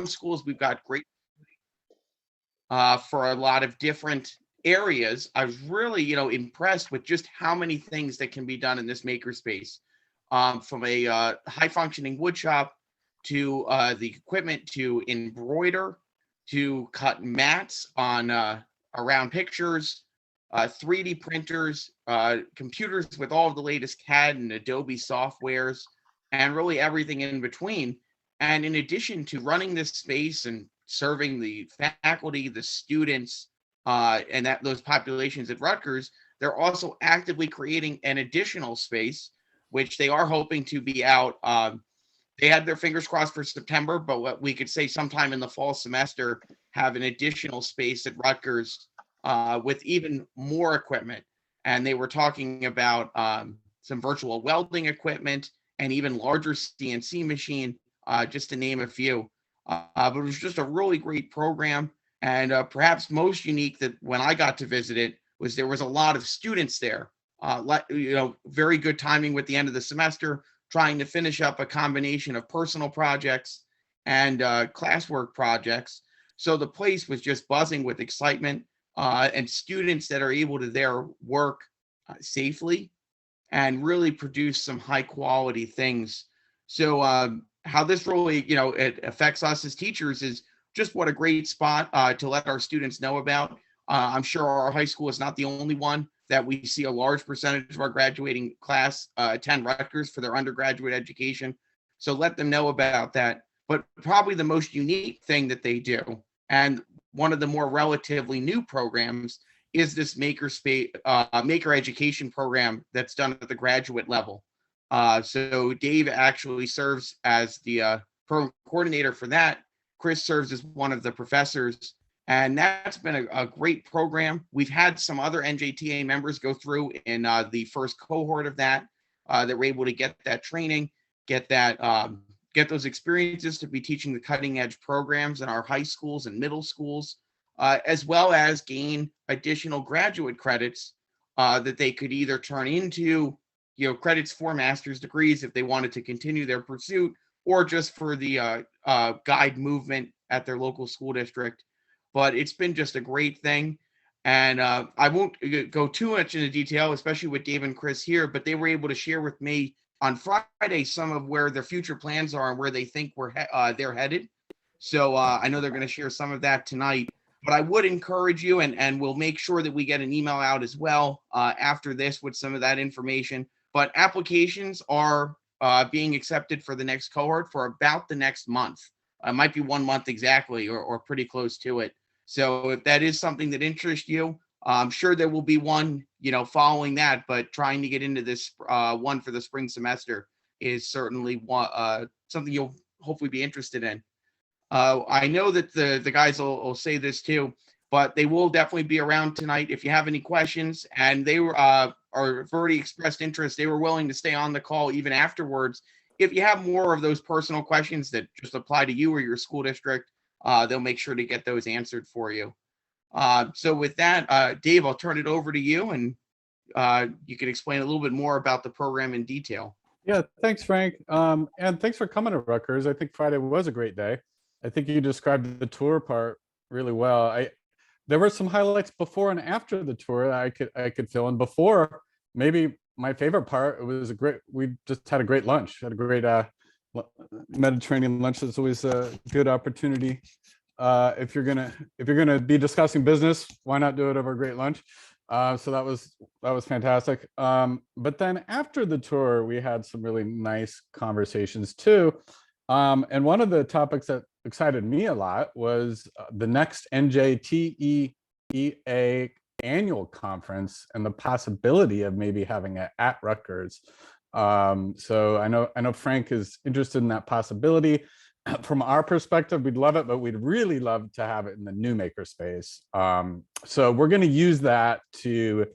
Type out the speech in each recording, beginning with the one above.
schools, we've got great for a lot of different areas. I was really, impressed with just how many things that can be done in this makerspace, from a high functioning wood shop to the equipment to embroider, to cut mats on around pictures, 3D printers, computers with all of the latest CAD and Adobe softwares, and really everything in between. And in addition to running this space and serving the faculty, the students, and those populations at Rutgers, they're also actively creating an additional space, which they are hoping to be out. They had their fingers crossed for September, but what we could say sometime in the fall semester, have an additional space at Rutgers with even more equipment. And they were talking about some virtual welding equipment and even larger CNC machine, just to name a few. But it was just a really great program. And perhaps most unique that when I got to visit it was there was a lot of students there. Very good timing with the end of the semester, trying to finish up a combination of personal projects and classwork projects. So the place was just buzzing with excitement, and students that are able to there work safely and really produce some high quality things. So how this really, it affects us as teachers is just what a great spot to let our students know about. I'm sure our high school is not the only one that we see a large percentage of our graduating class attend Rutgers for their undergraduate education. So let them know about that. But probably the most unique thing that they do, and one of the more relatively new programs, is this maker education program that's done at the graduate level. So Dave actually serves as the program coordinator for that. Chris serves as one of the professors, and that's been a great program. We've had some other NJTEEA members go through in the first cohort of that were able to get that training, get those experiences to be teaching the cutting edge programs in our high schools and middle schools, as well as gain additional graduate credits that they could either turn into credits for master's degrees if they wanted to continue their pursuit, or just for the guide movement at their local school district. But it's been just a great thing. And I won't go too much into detail, especially with Dave and Chris here, but they were able to share with me on Friday some of where their future plans are and where they think they're headed. So I know they're going to share some of that tonight. But I would encourage you, and we'll make sure that we get an email out as well after this with some of that information. But applications are being accepted for the next cohort for about the next month. It might be 1 month exactly, or pretty close to it. So if that is something that interests you, I'm sure there will be one, following that. But trying to get into this one for the spring semester is certainly something you'll hopefully be interested in. I know that the guys will say this too, but they will definitely be around tonight. If you have any questions, and they have already expressed interest, they were willing to stay on the call even afterwards. If you have more of those personal questions that just apply to you or your school district, they'll make sure to get those answered for you. So with that, Dave, I'll turn it over to you, and you can explain a little bit more about the program in detail. Yeah, thanks, Frank. And thanks for coming to Rutgers. I think Friday was a great day. I think you described the tour part really well. There were some highlights before and after the tour I could fill in. Before, maybe my favorite part, we just had a great lunch, had a great Mediterranean lunch. That's always a good opportunity. If you're gonna be discussing business, why not do it over a great lunch? So that was fantastic. But then after the tour, we had some really nice conversations too. And one of the topics that excited me a lot was the next NJTEEA annual conference and the possibility of maybe having it at Rutgers. So I know Frank is interested in that possibility. From our perspective, we'd love it, but we'd really love to have it in the new makerspace. So we're going to use that to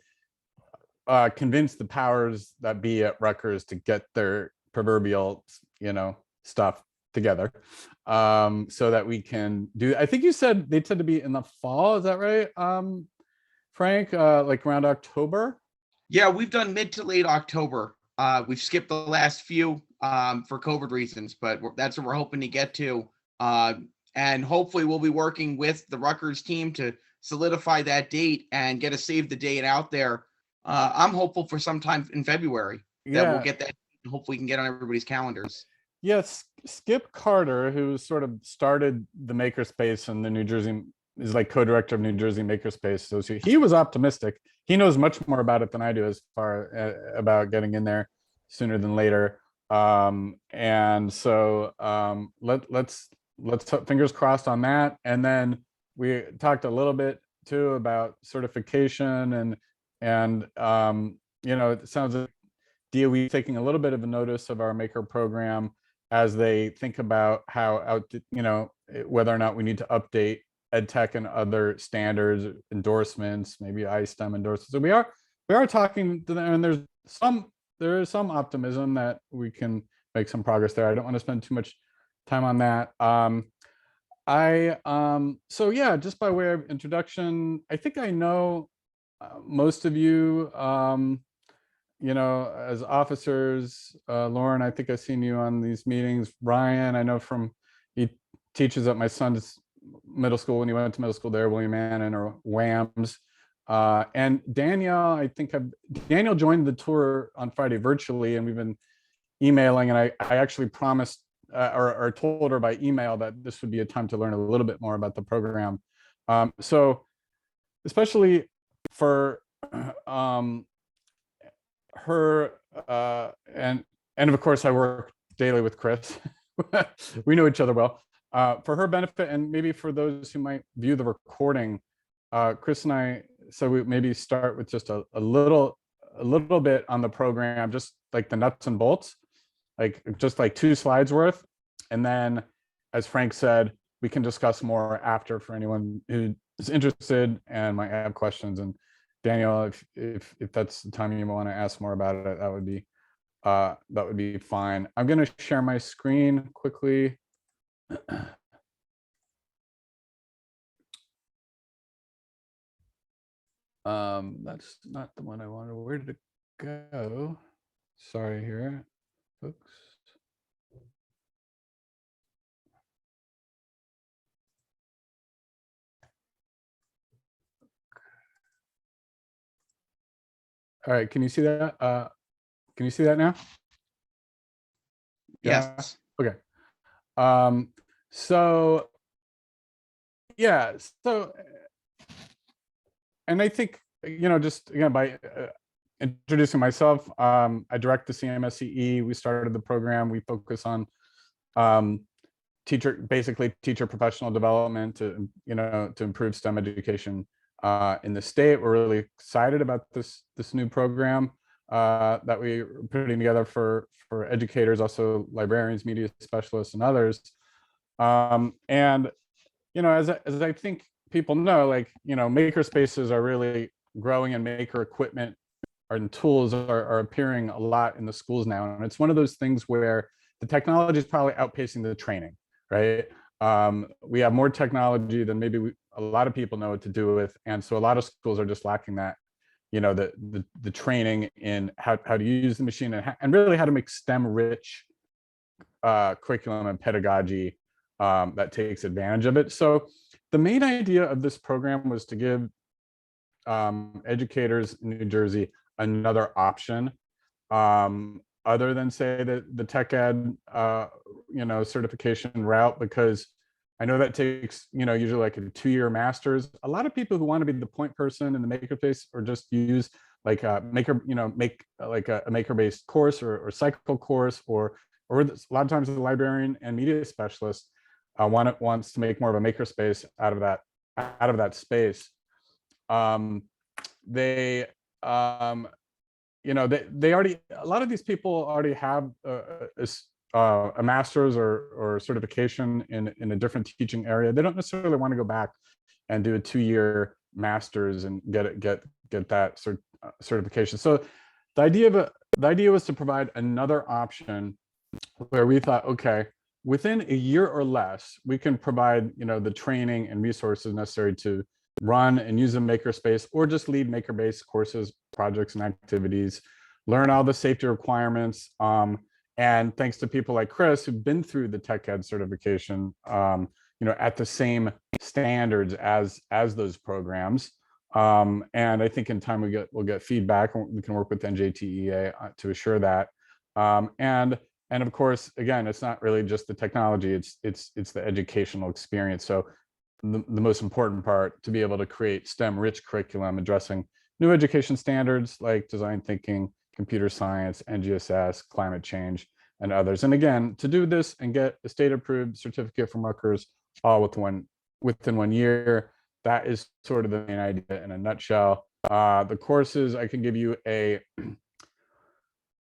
convince the powers that be at Rutgers to get their proverbial, stuff together, so that we can do. I think you said they tend to be in the fall. Is that right, Frank? Like around October? Yeah, we've done mid to late October. We've skipped the last few for COVID reasons, but that's what we're hoping to get to. And hopefully we'll be working with the Rutgers team to solidify that date and get a save the date out there. I'm hopeful for sometime in February that we'll Yeah. get that. Hopefully we can get on everybody's calendars. Yes, Skip Carter, who sort of started the Makerspace and the New Jersey, is like co-director of New Jersey Makerspace Association. He was optimistic. He knows much more about it than I do as far about getting in there sooner than later. And so let's fingers crossed on that. And then we talked a little bit too about certification and you know, it sounds like DOE taking a little bit of a notice of our Maker program as they think about how you know, whether or not we need to update ed tech and other standards, endorsements, maybe ISTEM endorsements. So we are talking to them, and there is some optimism that we can make some progress there. I don't want to spend too much time on that. So yeah, just by way of introduction, I think I know most of you. You know, as officers, Lauren, I think I've seen you on these meetings. Ryan, I know he teaches at my son's middle school when he went to middle school there, William Annan or WAMS. And Danielle, Danielle joined the tour on Friday virtually, and we've been emailing, and I actually promised or told her by email that this would be a time to learn a little bit more about the program. So especially for her and of course I work daily with Chris. We know each other well. For her benefit, and maybe for those who might view the recording, Chris and I, so we maybe start with just a little bit on the program, just like the nuts and bolts, like just like 2 slides worth. And then, as Frank said, we can discuss more after for anyone who is interested and might have questions. And Daniel, if that's the time you want to ask more about it, that would be fine. I'm going to share my screen quickly. That's not the one I wanted. Where did it go? Sorry here, folks. All right, can you see that? Can you see that now? Yes. Yeah? Okay. So yeah, so, and I think, you know, just again, by introducing myself, I direct the CMSCE. We started the program. We focus on basically teacher professional development to, you know, to improve STEM education in the state. We're really excited about this new program that we're putting together for educators, also librarians, media specialists, and others. And you know, as I think people know, like, you know, maker spaces are really growing, and maker equipment and tools are appearing a lot in the schools now. And it's one of those things where the technology is probably outpacing the training, right? We have more technology than maybe a lot of people know what to do with. And so a lot of schools are just lacking that, you know, the training in how to use the machine and really how to make STEM rich curriculum and pedagogy that takes advantage of it. So the main idea of this program was to give educators in New Jersey another option other than, say, the tech ed you know, certification route, because I know that takes, you know, usually like a 2-year master's. A lot of people who want to be the point person in the makerspace or just use like a maker, you know, make like a maker-based course or cycle course, or a lot of times the librarian and media specialist wants to make more of a makerspace out of that space. They you know, they already, a lot of these people already have a master's or certification in a different teaching area. They don't necessarily want to go back and do a 2-year master's and get that certification. So the idea was to provide another option where we thought, okay, within a year or less, we can provide, you know, the training and resources necessary to run and use a makerspace, or just lead maker-based courses, projects, and activities, learn all the safety requirements. And thanks to people like Chris, who've been through the tech ed certification, at the same standards as those programs. And I think in time we'll get feedback, and we can work with NJTEEA to assure that. And of course, again, it's not really just the technology; it's the educational experience. So the most important part, to be able to create STEM-rich curriculum addressing new education standards like design thinking, computer science, NGSS, climate change, and others. And again, to do this and get a state-approved certificate from Rutgers all within 1 year, that is sort of the main idea in a nutshell. The courses, I can give you a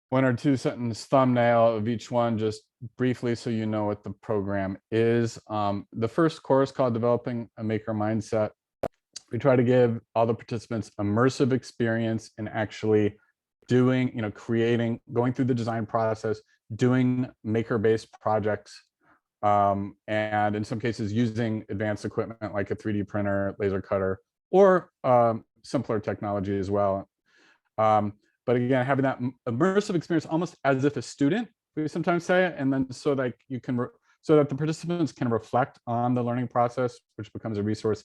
1 or 2 sentence thumbnail of each one, just briefly, so you know what the program is. The first course, called Developing a Maker Mindset, we try to give all the participants immersive experience in actually doing, creating, going through the design process, doing maker-based projects, and in some cases using advanced equipment like a 3D printer, laser cutter, or simpler technology as well. But again, having that immersive experience almost as if a student, we sometimes say it, and then so that so that the participants can reflect on the learning process, which becomes a resource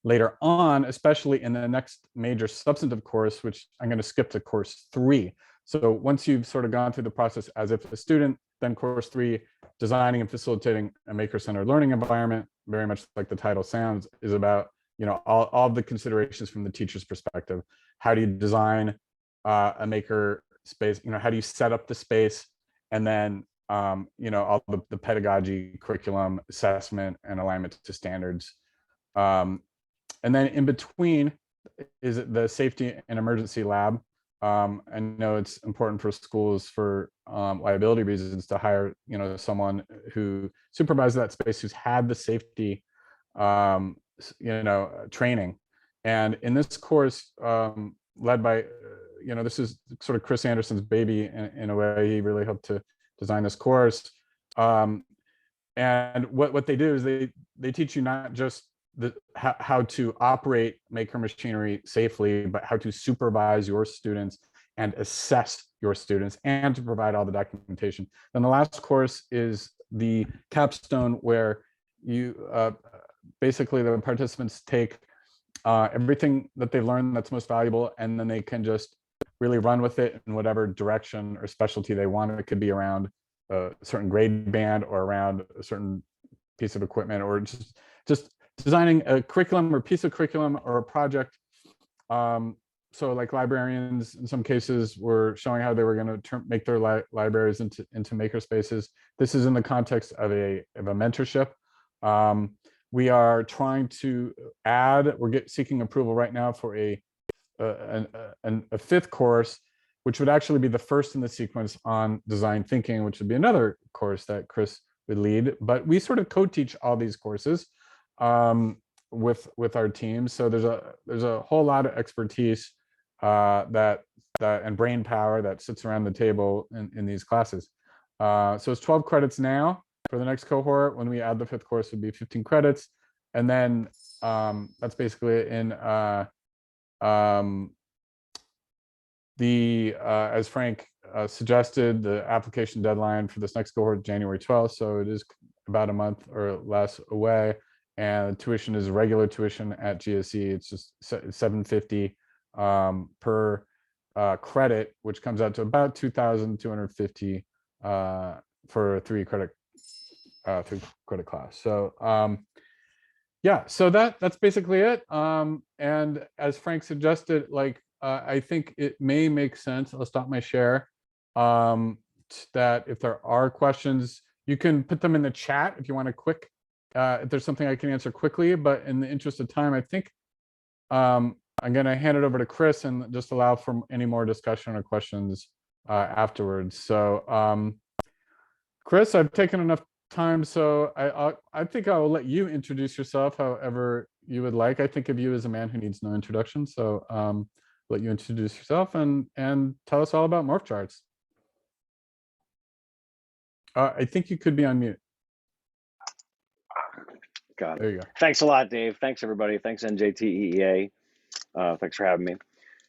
later on, especially in the next major substantive course, which I'm going to skip to course 3. So once you've sort of gone through the process as if a student, then course 3, designing and facilitating a maker-centered learning environment, very much like the title sounds, is about, all of the considerations from the teacher's perspective. How do you design a maker space? How do you set up the space? And then, all the pedagogy, curriculum, assessment, and alignment to standards. And then in between is the safety and emergency lab. I know it's important for schools for liability reasons to hire, someone who supervises that space, who's had the safety, training. And in this course, led by, this is sort of Chris Anderson's baby in a way. He really helped to design this course. And what they do is they teach you not just how to operate maker machinery safely, but how to supervise your students and assess your students, and to provide all the documentation. Then the last course is the Capstone, where you basically, the participants take everything that they learned that's most valuable, and then they can just really run with it in whatever direction or specialty they want. It could be around a certain grade band, or around a certain piece of equipment, or just designing a curriculum or piece of curriculum or a project. So like librarians, in some cases, were showing how they were going to make their libraries into maker spaces. This is in the context of a mentorship. We are trying to add, we're seeking approval right now for a 5th course, which would actually be the first in the sequence on design thinking, which would be another course that Chris would lead. But we sort of co-teach all these courses with our team. So there's a whole lot of expertise that and brain power that sits around the table in these classes. So it's 12 credits now. For the next cohort, when we add the 5th course, would be 15 credits. And then that's basically it. In as Frank suggested, the application deadline for this next cohort is January 12th. So it is about a month or less away. And tuition is regular tuition at GSE. It's just $750 per credit, which comes out to about $2,250 for a 3 credit class. So yeah, so that's basically it. And as Frank suggested, I think it may make sense, I'll stop my share, that if there are questions, you can put them in the chat if you want a if there's something I can answer quickly. But in the interest of time, I think I'm going to hand it over to Chris and just allow for any more discussion or questions afterwards. So Chris, I've taken enough time, so I think I will let you introduce yourself however you would like. I think of you as a man who needs no introduction. So let you introduce yourself and tell us all about Morph Charts. I think you could be on mute. Got it. There you go. Thanks a lot, Dave. Thanks, everybody. Thanks, NJTEEA. Thanks for having me.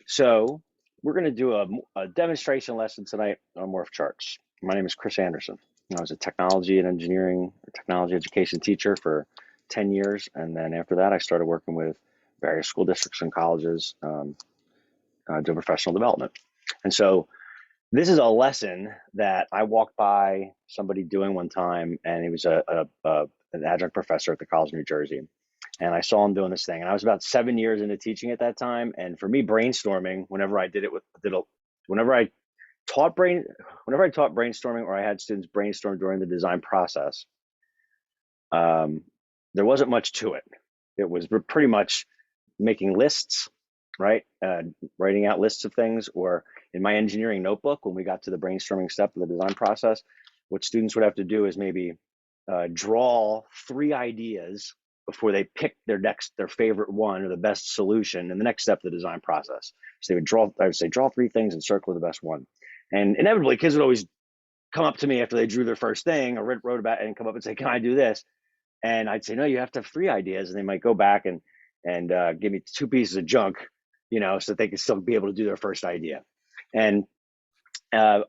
So we're going to do a demonstration lesson tonight on Morph Charts. My name is Chris Anderson. I was a technology and engineering or technology education teacher for 10 years. And then after that, I started working with various school districts and colleges doing professional development. And so this is a lesson that I walked by somebody doing one time, and he was an adjunct professor at the College of New Jersey. And I saw him doing this thing, and I was about 7 years into teaching at that time. And for me, brainstorming, whenever I taught brainstorming, or I had students brainstorm during the design process, there wasn't much to it. It was pretty much making lists, right? Writing out lists of things, or in my engineering notebook, when we got to the brainstorming step of the design process, what students would have to do is maybe draw 3 ideas before they pick their favorite one or the best solution in the next step of the design process. So I would say draw 3 things and circle the best one. And inevitably, kids would always come up to me after they drew their first thing or wrote about it and come up and say, "Can I do this?" And I'd say, "No, you have to have 3 ideas." And they might go back and give me 2 pieces of junk, so that they can still be able to do their first idea. And I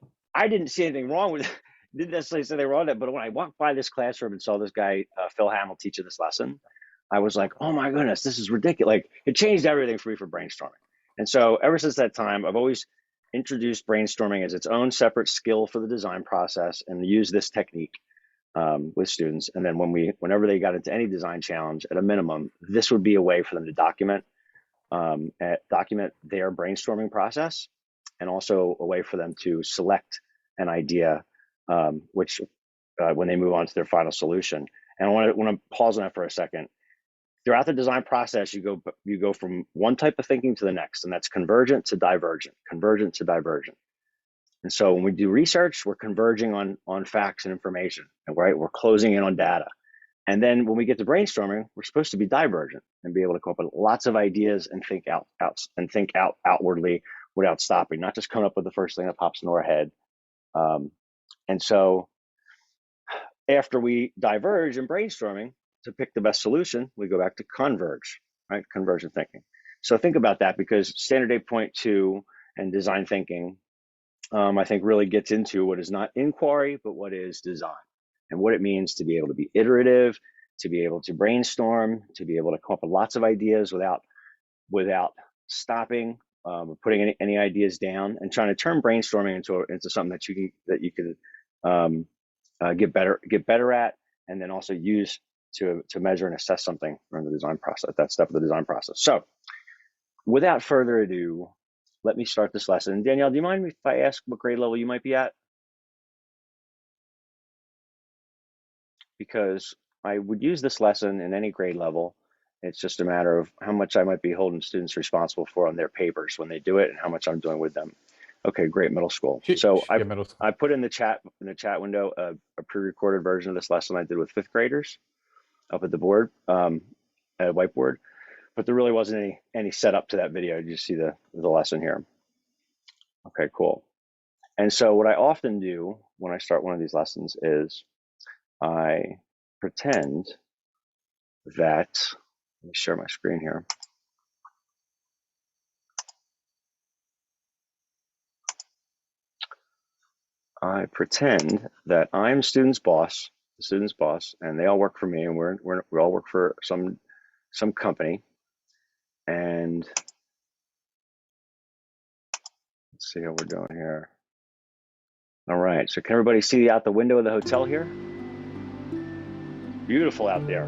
didn't see anything wrong with it. Didn't necessarily say they were on it, but when I walked by this classroom and saw this guy, Phil Hamill, teaching this lesson, I was like, "Oh my goodness, this is ridiculous." Like, it changed everything for me for brainstorming. And so ever since that time, I've always introduced brainstorming as its own separate skill for the design process, and use this technique with students. And then whenever they got into any design challenge, at a minimum, this would be a way for them to document their brainstorming process, and also a way for them to select an idea, which when they move on to their final solution. And I want to pause on that for a second. Throughout the design process, you go from one type of thinking to the next, and that's convergent to divergent, convergent to divergent. And so when we do research, we're converging on facts and information, right? We're closing in on data. And then when we get to brainstorming, we're supposed to be divergent and be able to come up with lots of ideas and think out outwardly without stopping, not just coming up with the first thing that pops into our head. And so after we diverge in brainstorming to pick the best solution, we go back to converge, right? Convergent thinking. So think about that, because standard 8.2 and design thinking, I think, really gets into what is not inquiry, but what is design, and what it means to be able to be iterative, to be able to brainstorm, to be able to come up with lots of ideas without stopping or putting any ideas down, and trying to turn brainstorming into something that you can get better at, and then also use to measure and assess something during the design process, that step of the design process. So without further ado, let me start this lesson. Danielle, do you mind if I ask what grade level you might be at? Because I would use this lesson in any grade level. It's just a matter of how much I might be holding students responsible for on their papers when they do it, and how much I'm doing with them. Okay, great, middle school. So I put in the chat window a pre-recorded version of this lesson I did with 5th graders up at the board, at a whiteboard, but there really wasn't any setup to that video. You just see the lesson here. Okay, cool. And so what I often do when I start one of these lessons is I pretend that, let me share my screen here. I pretend that I'm the student's boss, and they all work for me, and we all work for some company. And let's see how we're doing here. All right, so can everybody see out the window of the hotel here? Beautiful out there.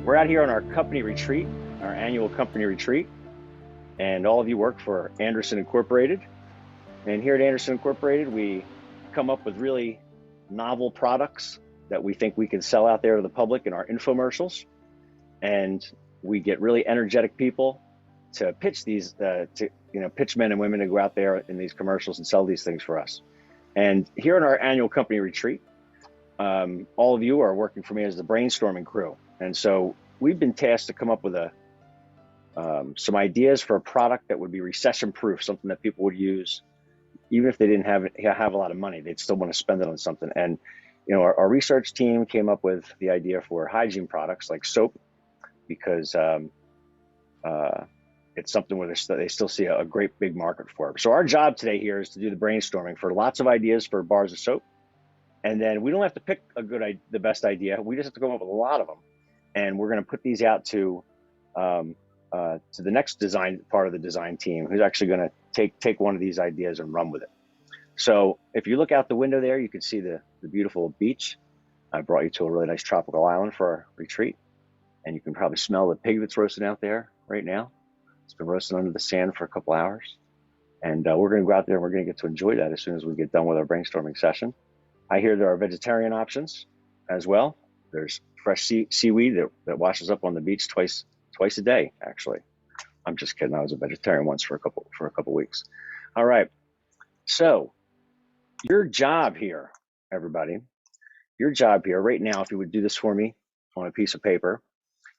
We're out here on our company retreat, our annual company retreat, and all of you work for Anderson Incorporated. And here at Anderson Incorporated, we come up with really novel products that we think we can sell out there to the public in our infomercials. And we get really energetic people to pitch these, pitch men and women to go out there in these commercials and sell these things for us. And here in our annual company retreat, all of you are working for me as the brainstorming crew. And so we've been tasked to come up with some ideas for a product that would be recession proof, something that people would use even if they didn't have a lot of money. They'd still want to spend it on something. And our research team came up with the idea for hygiene products like soap, because it's something where they still see a great big market for it. So our job today here is to do the brainstorming for lots of ideas for bars of soap. And then we don't have to pick the best idea. We just have to come up with a lot of them and we're going to put these out to the next design part of the design team, who's actually going to take one of these ideas and run with it. So if you look out the window there, you can see the beautiful beach. I brought you to a really nice tropical island for our retreat, and you can probably smell the pig that's roasting out there right now. It's been roasting under the sand for a couple hours, and we're going to go out there and we're going to get to enjoy that as soon as we get done with our brainstorming session. I hear there are vegetarian options as well. There's fresh seaweed that washes up on the beach twice a day. Actually, I'm just kidding. I was a vegetarian once for a couple weeks. All right. So your job here, everybody, your job here right now, if you would do this for me on a piece of paper,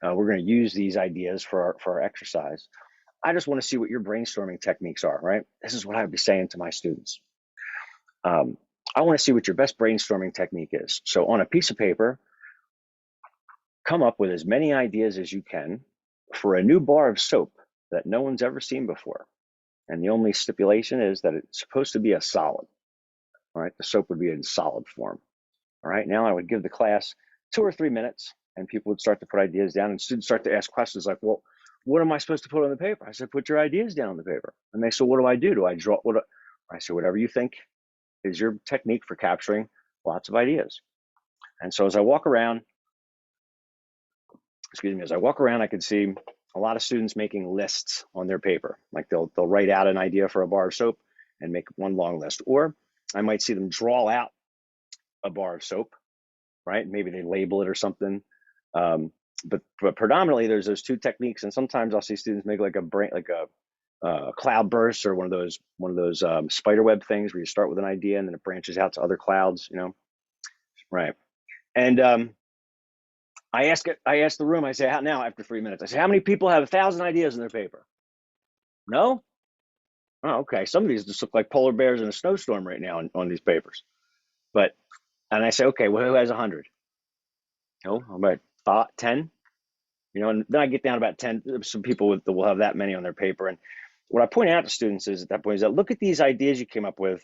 we're going to use these ideas for our exercise. I just want to see what your brainstorming techniques are, right? This is what I would be saying to my students. I want to see what your best brainstorming technique is. So on a piece of paper, come up with as many ideas as you can for a new bar of soap that no one's ever seen before. And the only stipulation is that it's supposed to be a solid. All right, the soap would be in solid form. All right, now I would give the class 2 or 3 minutes, and people would start to put ideas down, and students start to ask questions like, well, what am I supposed to put on the paper? I said, put your ideas down on the paper. And they said, what do I do? Do I draw? I said, whatever you think is your technique for capturing lots of ideas. And so as I walk around, I can see a lot of students making lists on their paper. Like they'll write out an idea for a bar of soap and make one long list. Or I might see them draw out a bar of soap, right? Maybe they label it or something. But predominantly there's those 2 techniques. And sometimes I'll see students make like a cloud burst or one of those spider web things where you start with an idea and then it branches out to other clouds, you know? Right. And I ask the room, I say, now after 3 minutes, I say, how many people have 1,000 ideas in their paper? No? Oh, okay. Some of these just look like polar bears in a snowstorm right now on these papers. And I say, okay, well, who has 100? Oh, about 10? You know, and then I get down about 10. Some people will have that many on their paper. And what I point out to students is at that point is that look at these ideas you came up with.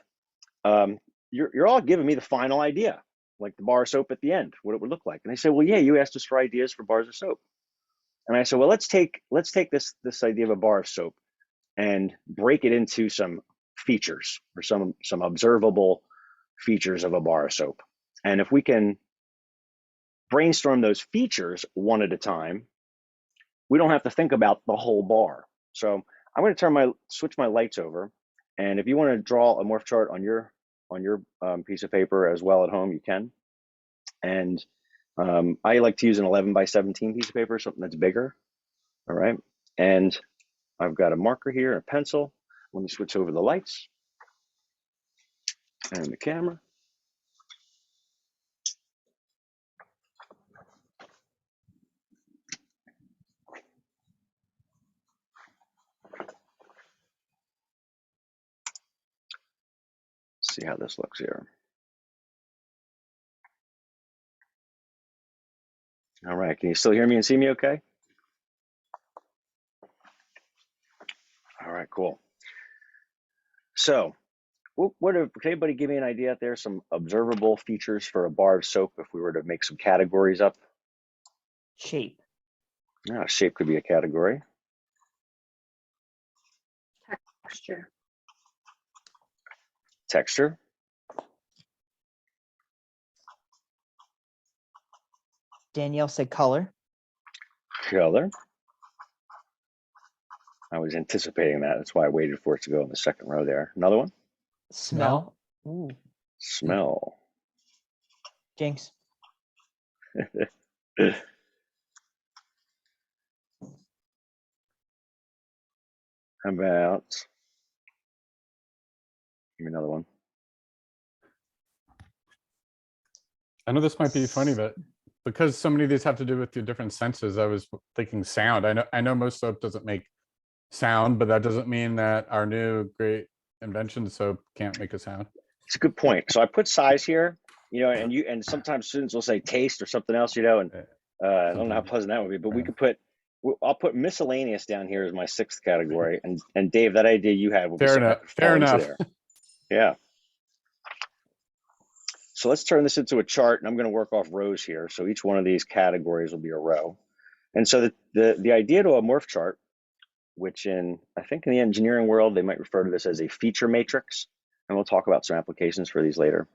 You're all giving me the final idea, like the bar of soap at the end, what it would look like. And they say, well, yeah, you asked us for ideas for bars of soap. And I said, well, let's take this idea of a bar of soap and break it into some features or some observable features of a bar of soap. And if we can brainstorm those features one at a time, we don't have to think about the whole bar. So I'm going to switch my lights over. And if you want to draw a morph chart on your piece of paper as well at home, you can. And I like to use an 11 by 17 piece of paper, something that's bigger. All right. And I've got a marker here, a pencil. Let me switch over the lights and the camera. See how this looks here. All right, can you still hear me and see me okay? All right, cool. So, can anybody give me an idea out there, some observable features for a bar of soap if we were to make some categories up? Shape. Yeah, shape could be a category. Texture. Texture. Danielle said color. Color. I was anticipating that. That's why I waited for it to go in the second row there. Another one? Smell. Ooh. Smell. Jinx. How about, give me another one. I know this might be funny, but because so many of these have to do with your different senses, I was thinking sound. I know most soap doesn't make sound, but that doesn't mean that our new great invention soap can't make a sound. It's a good point. So I put size here, you know, and sometimes students will say taste or something else, you know, and I don't know how pleasant that would be, but we could I'll put miscellaneous down here as my 6th category. And Dave, that idea you had will be fair enough. Fair enough. there. Yeah. So let's turn this into a chart, and I'm going to work off rows here. So each one of these categories will be a row. And so the idea to a morph chart, which I think in the engineering world, they might refer to this as a feature matrix. And we'll talk about some applications for these later.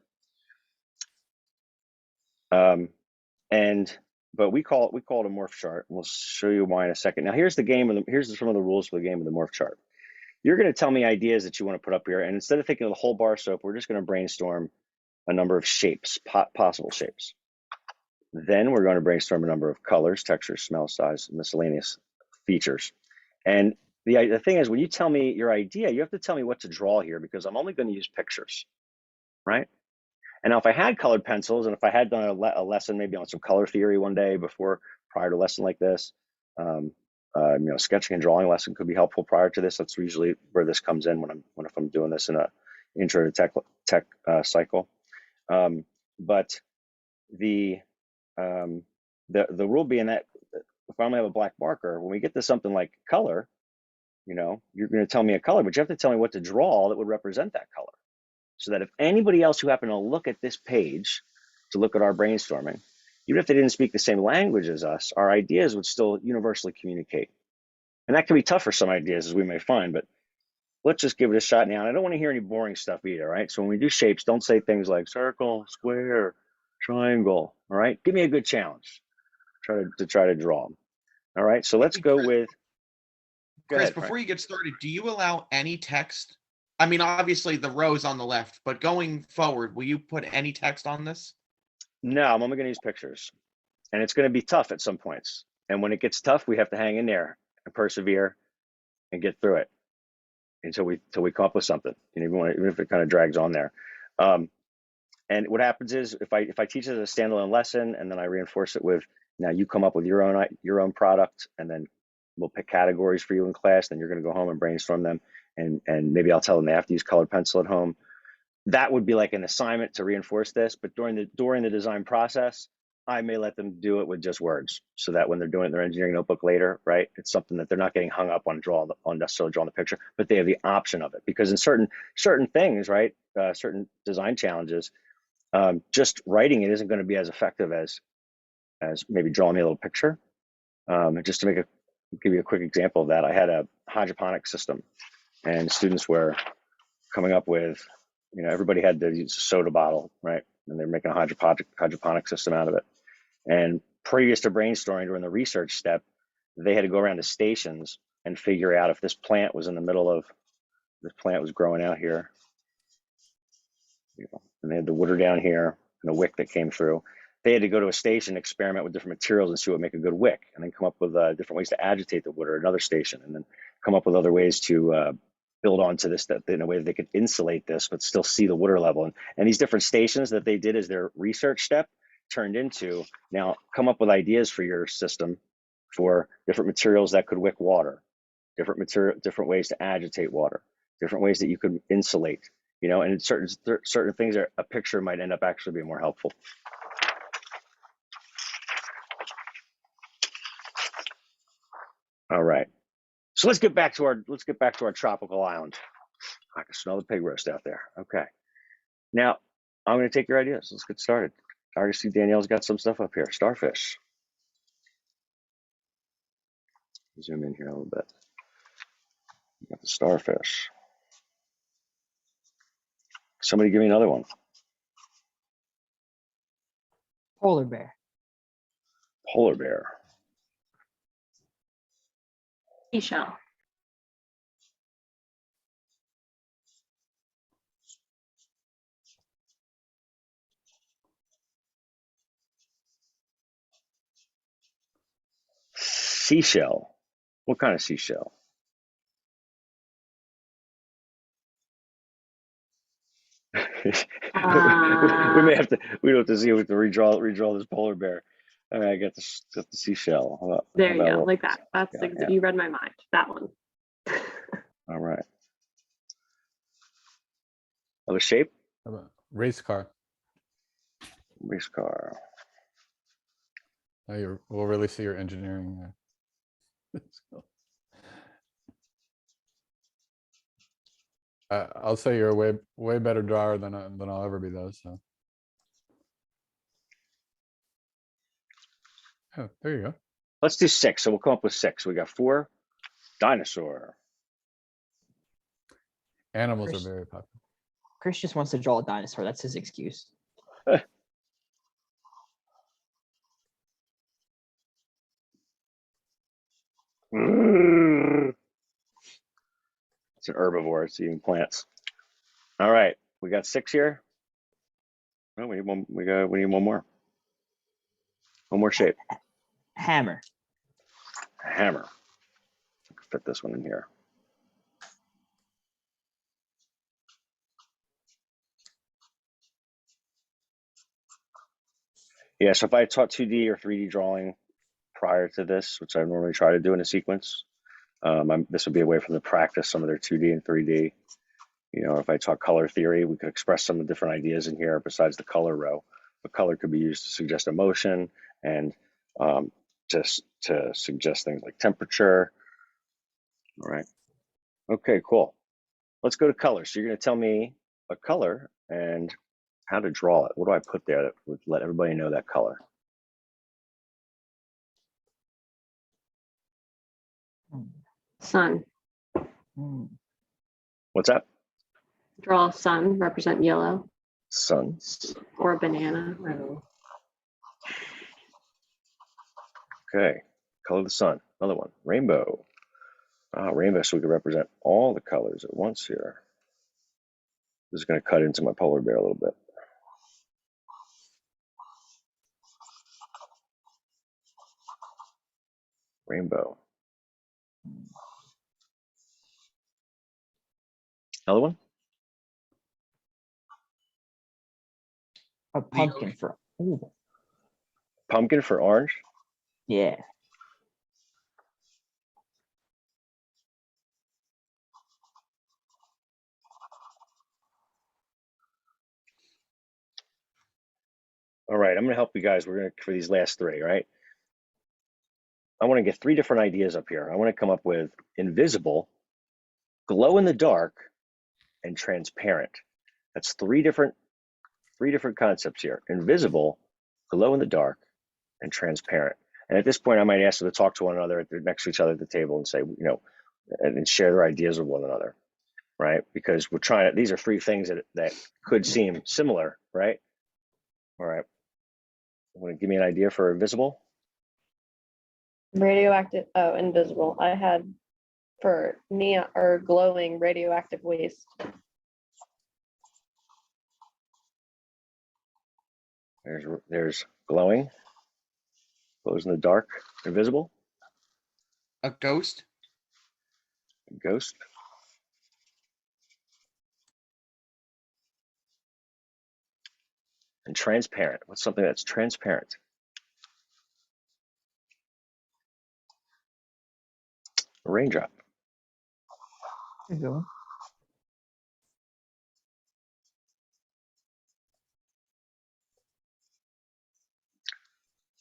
But we call it a morph chart. We'll show you why in a second. Now here's here's some of the rules for the game of the morph chart. You're going to tell me ideas that you want to put up here. And instead of thinking of the whole bar soap, we're just going to brainstorm a number of shapes, possible shapes. Then we're going to brainstorm a number of colors, textures, smell, size, miscellaneous features. And the thing is, when you tell me your idea, you have to tell me what to draw here, because I'm only going to use pictures, right? And now if I had colored pencils, and if I had done a lesson maybe on some color theory one day prior to a lesson like this, sketching and drawing lesson could be helpful prior to this. That's usually where this comes in if I'm doing this in a intro to tech cycle. But the rule being that if I only have a black marker, when we get to something like color, you're going to tell me a color, but you have to tell me what to draw that would represent that color. So that if anybody else who happened to look at this page to look at our brainstorming, even if they didn't speak the same language as us, our ideas would still universally communicate. And that can be tough for some ideas, as we may find, but let's just give it a shot now. And I don't want to hear any boring stuff either, right? So when we do shapes, don't say things like circle, square, triangle, all right? Give me a good challenge to try to draw them. All right, so let's go with. Chris, before you get started, do you allow any text? I mean, obviously the rows on the left, but going forward, will you put any text on this? No, I'm only going to use pictures. And it's going to be tough at some points. And when it gets tough, we have to hang in there and persevere and get through it until we come up with something, even if it kind of drags on there. And what happens is if I teach it as a standalone lesson and then I reinforce it with, now you come up with your own product, and then we'll pick categories for you in class, then you're going to go home and brainstorm them. And maybe I'll tell them they have to use colored pencil at home. That would be like an assignment to reinforce this. But during the design process, I may let them do it with just words, so that when they're doing it in their engineering notebook later, right, it's something that they're not getting hung up on necessarily drawing the picture, but they have the option of it. Because in certain things, right, certain design challenges, just writing it isn't going to be as effective as maybe drawing me a little picture. Just to give you a quick example of that, I had a hydroponic system, and students were coming up with, everybody had to use a soda bottle, right? And they're making a hydroponic system out of it. And previous to brainstorming during the research step, they had to go around to stations and figure out if this plant was growing out here. And they had the water down here and a wick that came through. They had to go to a station, experiment with different materials and see what would make a good wick, and then come up with different ways to agitate the wood at another station, and then come up with other ways to build onto this that in a way that they could insulate this but still see the water level. And these different stations that they did as their research step turned into, now come up with ideas for your system for different materials that could wick water, different ways to agitate water, different ways that you could insulate, and certain things that a picture might end up actually being more helpful. All right, so let's get back to our tropical island. I can smell the pig roast out there. Okay, now I'm going to take your ideas. Let's get started. I already see Danielle's got some stuff up here. Starfish. Zoom in here a little bit. You got the starfish. Somebody give me another one. Polar bear. Polar bear. Seashell. Seashell. What kind of seashell? We may have to. We don't have to see if we can redraw this polar bear. All right, I got the seashell. There you go, like that. That's yeah. You read my mind. That one. All right. Other shape? How about race car? Race car. Oh, we'll really see your engineering. I'll say you're a way better drawer than I'll ever be, though. So Yeah, there you go. Let's do 6. So we'll come up with 6. We got 4. Dinosaur. Animals are Chris- very popular. Chris just wants to draw a dinosaur. That's his excuse. It's an herbivore. It's eating plants. All right, we got 6 here. Oh, we need one. We need one more. One more shape. Hammer. A hammer. Fit this one in here. Yeah, so if I taught 2D or 3D drawing prior to this, which I normally try to do in a sequence, this would be a way for them to practice some of their 2D and 3D. You know, if I taught color theory, we could express some of the different ideas in here besides the color row. But color could be used to suggest emotion and just to suggest things like temperature. All right. Okay, cool. Let's go to color. So you're going to tell me a color and how to draw it. What do I put there that would let everybody know that color? Sun. Hmm. What's that? Draw a sun, represent yellow, Sun. or a banana. I don't know. Okay. Color the sun. Another one. Rainbow. Rainbow, so we can represent all the colors at once here. This is going to cut into my polar bear a little bit. Rainbow. Another one? A pumpkin for. Ooh. Pumpkin for orange. Yeah. All right, I'm going to help you guys. We're going to, for these last 3, right? I want to get 3 different ideas up here. I want to come up with invisible, glow in the dark, and transparent. That's 3 different concepts here. Invisible, glow in the dark, and transparent. And at this point, I might ask them to talk to one another next to each other at the table and say, you know, and share their ideas with one another, right? Because we're trying to, these are 3 things that could seem similar, right? All right. Want to give me an idea for invisible? Radioactive, oh, invisible. I had for neon or glowing radioactive waste. There's glowing, glows in the dark, invisible, A ghost. ghost. And transparent. What's something that's transparent? A raindrop. There you go.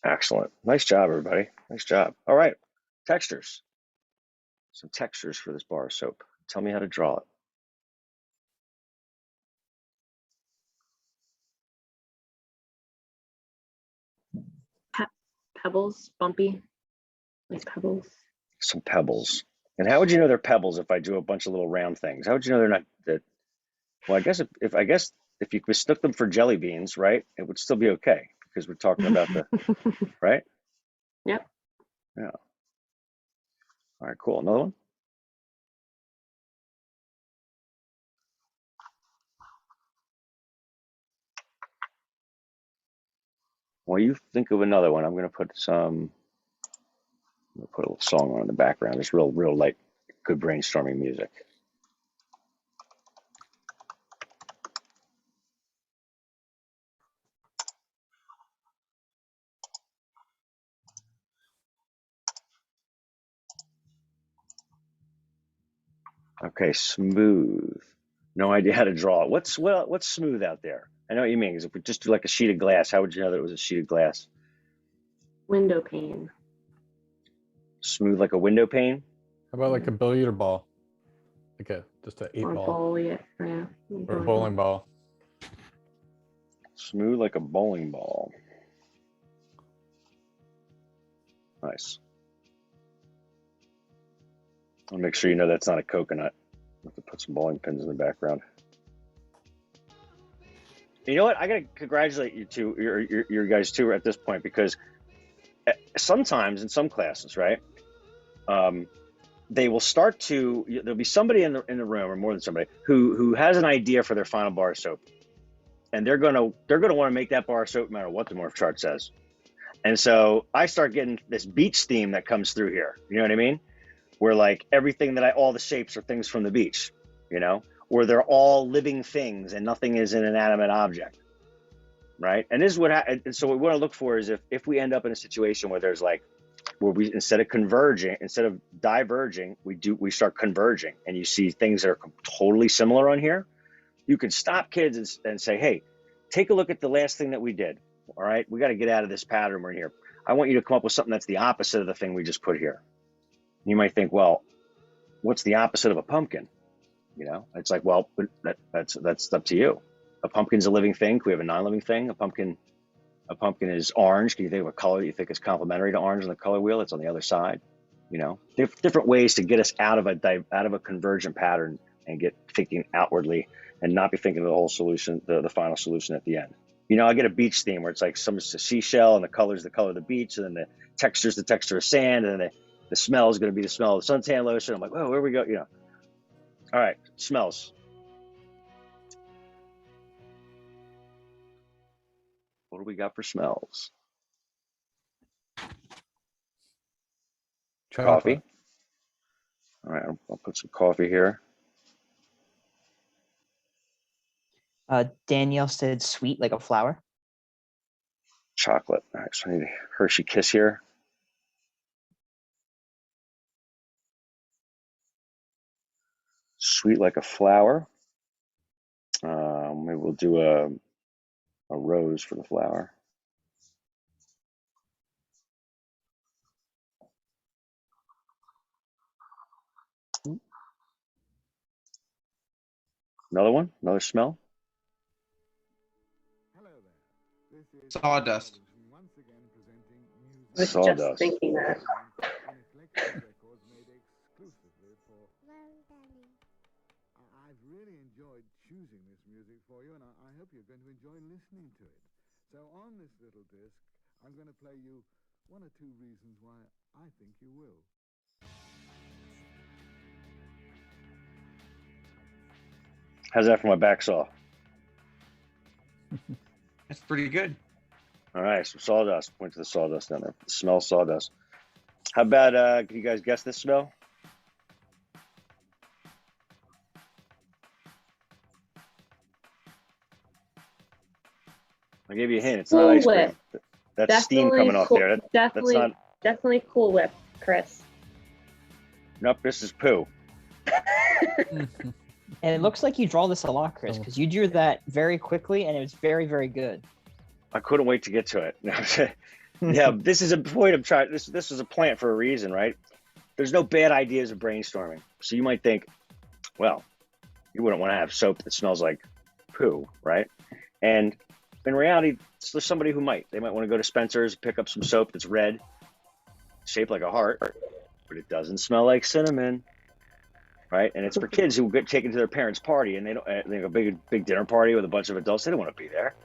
Excellent. Nice job, everybody. Nice job. All right. Textures. Some textures for this bar of soap. Tell me how to draw it. Pebbles, bumpy, like pebbles. Some pebbles. And how would you know they're pebbles if I do a bunch of little round things? How would you know they're not that? Well, I guess if you mistook them for jelly beans, right, it would still be okay because we're talking about the right. Yep. Yeah. All right. Cool. Another one. While you think of another one, I'm going to put some. I'm going to put a little song on in the background. It's real light, good brainstorming music. Okay, smooth. No idea how to draw it. What's smooth out there? I know what you mean. Because if we just do like a sheet of glass, how would you know that it was a sheet of glass? Window pane. Smooth like a window pane. How about like a billiard ball? Like just an 8 Or ball bowl, yeah. or a bowling ball. Smooth like a bowling ball. Nice. I'll make sure you know that's not a coconut. I have to put some bowling pins in the background. You know what? I gotta congratulate you two, your guys too, at this point, because sometimes in some classes, right, they will start to. There'll be somebody in the room, or more than somebody, who has an idea for their final bar of soap, and they're gonna want to make that bar of soap no matter what the Morph Chart says. And so I start getting this beach theme that comes through here. You know what I mean? Where like everything all the shapes are things from the beach, you know, where they're all living things and nothing is an inanimate object, right? And this is what, and so what we want to look for is if we end up in a situation where there's like, where we, instead of diverging, we start converging, and you see things that are totally similar on here, you can stop kids and say, hey, take a look at the last thing that we did. All right, we got to get out of this pattern we're in here. I want you to come up with something that's the opposite of the thing we just put here. You might think, well, what's the opposite of a pumpkin? You know, it's like, well, that's up to you. A pumpkin's a living thing. Can we have a non-living thing? A pumpkin is orange. Can you think of a color that you think is complementary to orange on the color wheel? It's on the other side. You know, different ways to get us out of a convergent pattern and get thinking outwardly and not be thinking of the whole solution, the final solution at the end. You know, I get a beach theme where it's like it's a seashell and the color's the color of the beach, and then the texture's the texture of sand, and then the smell is going to be the smell of the suntan lotion. I'm like, whoa, where we go? You know. All right, smells. What do we got for smells? Coffee. All right, I'll put some coffee here. Danielle said sweet like a flower. Chocolate. All right, so I need a Hershey Kiss here. Sweet like a flower. Maybe we'll do a rose for the flower. Another one, another smell. Sawdust. I was Sawdust. just thinking that. I've really enjoyed choosing this music for you, and I hope you're going to enjoy listening to it. So on this little disc, I'm going to play you one or two reasons why I think you will. How's that for my back saw? That's pretty good. All right, so sawdust. Point to the sawdust down there. Smell sawdust. How about, can you guys guess this smell? I gave you a hint. It's not Cool ice cream. Whip. That's steam coming off there. Definitely, definitely Cool Whip, Chris. Nope, this is poo. And it looks like you draw this a lot, Chris, because you drew that very quickly, and it was very, very good. I couldn't wait to get to it. Yeah, this is a point I'm trying. This is a plant for a reason, right? There's no bad ideas of brainstorming. So you might think, well, you wouldn't want to have soap that smells like poo, right? And in reality, there's somebody who might. They might want to go to Spencer's, pick up some soap that's red, shaped like a heart, but it doesn't smell like cinnamon, right? And it's for kids who get taken to their parents' party, and they have a big dinner party with a bunch of adults. They don't want to be there,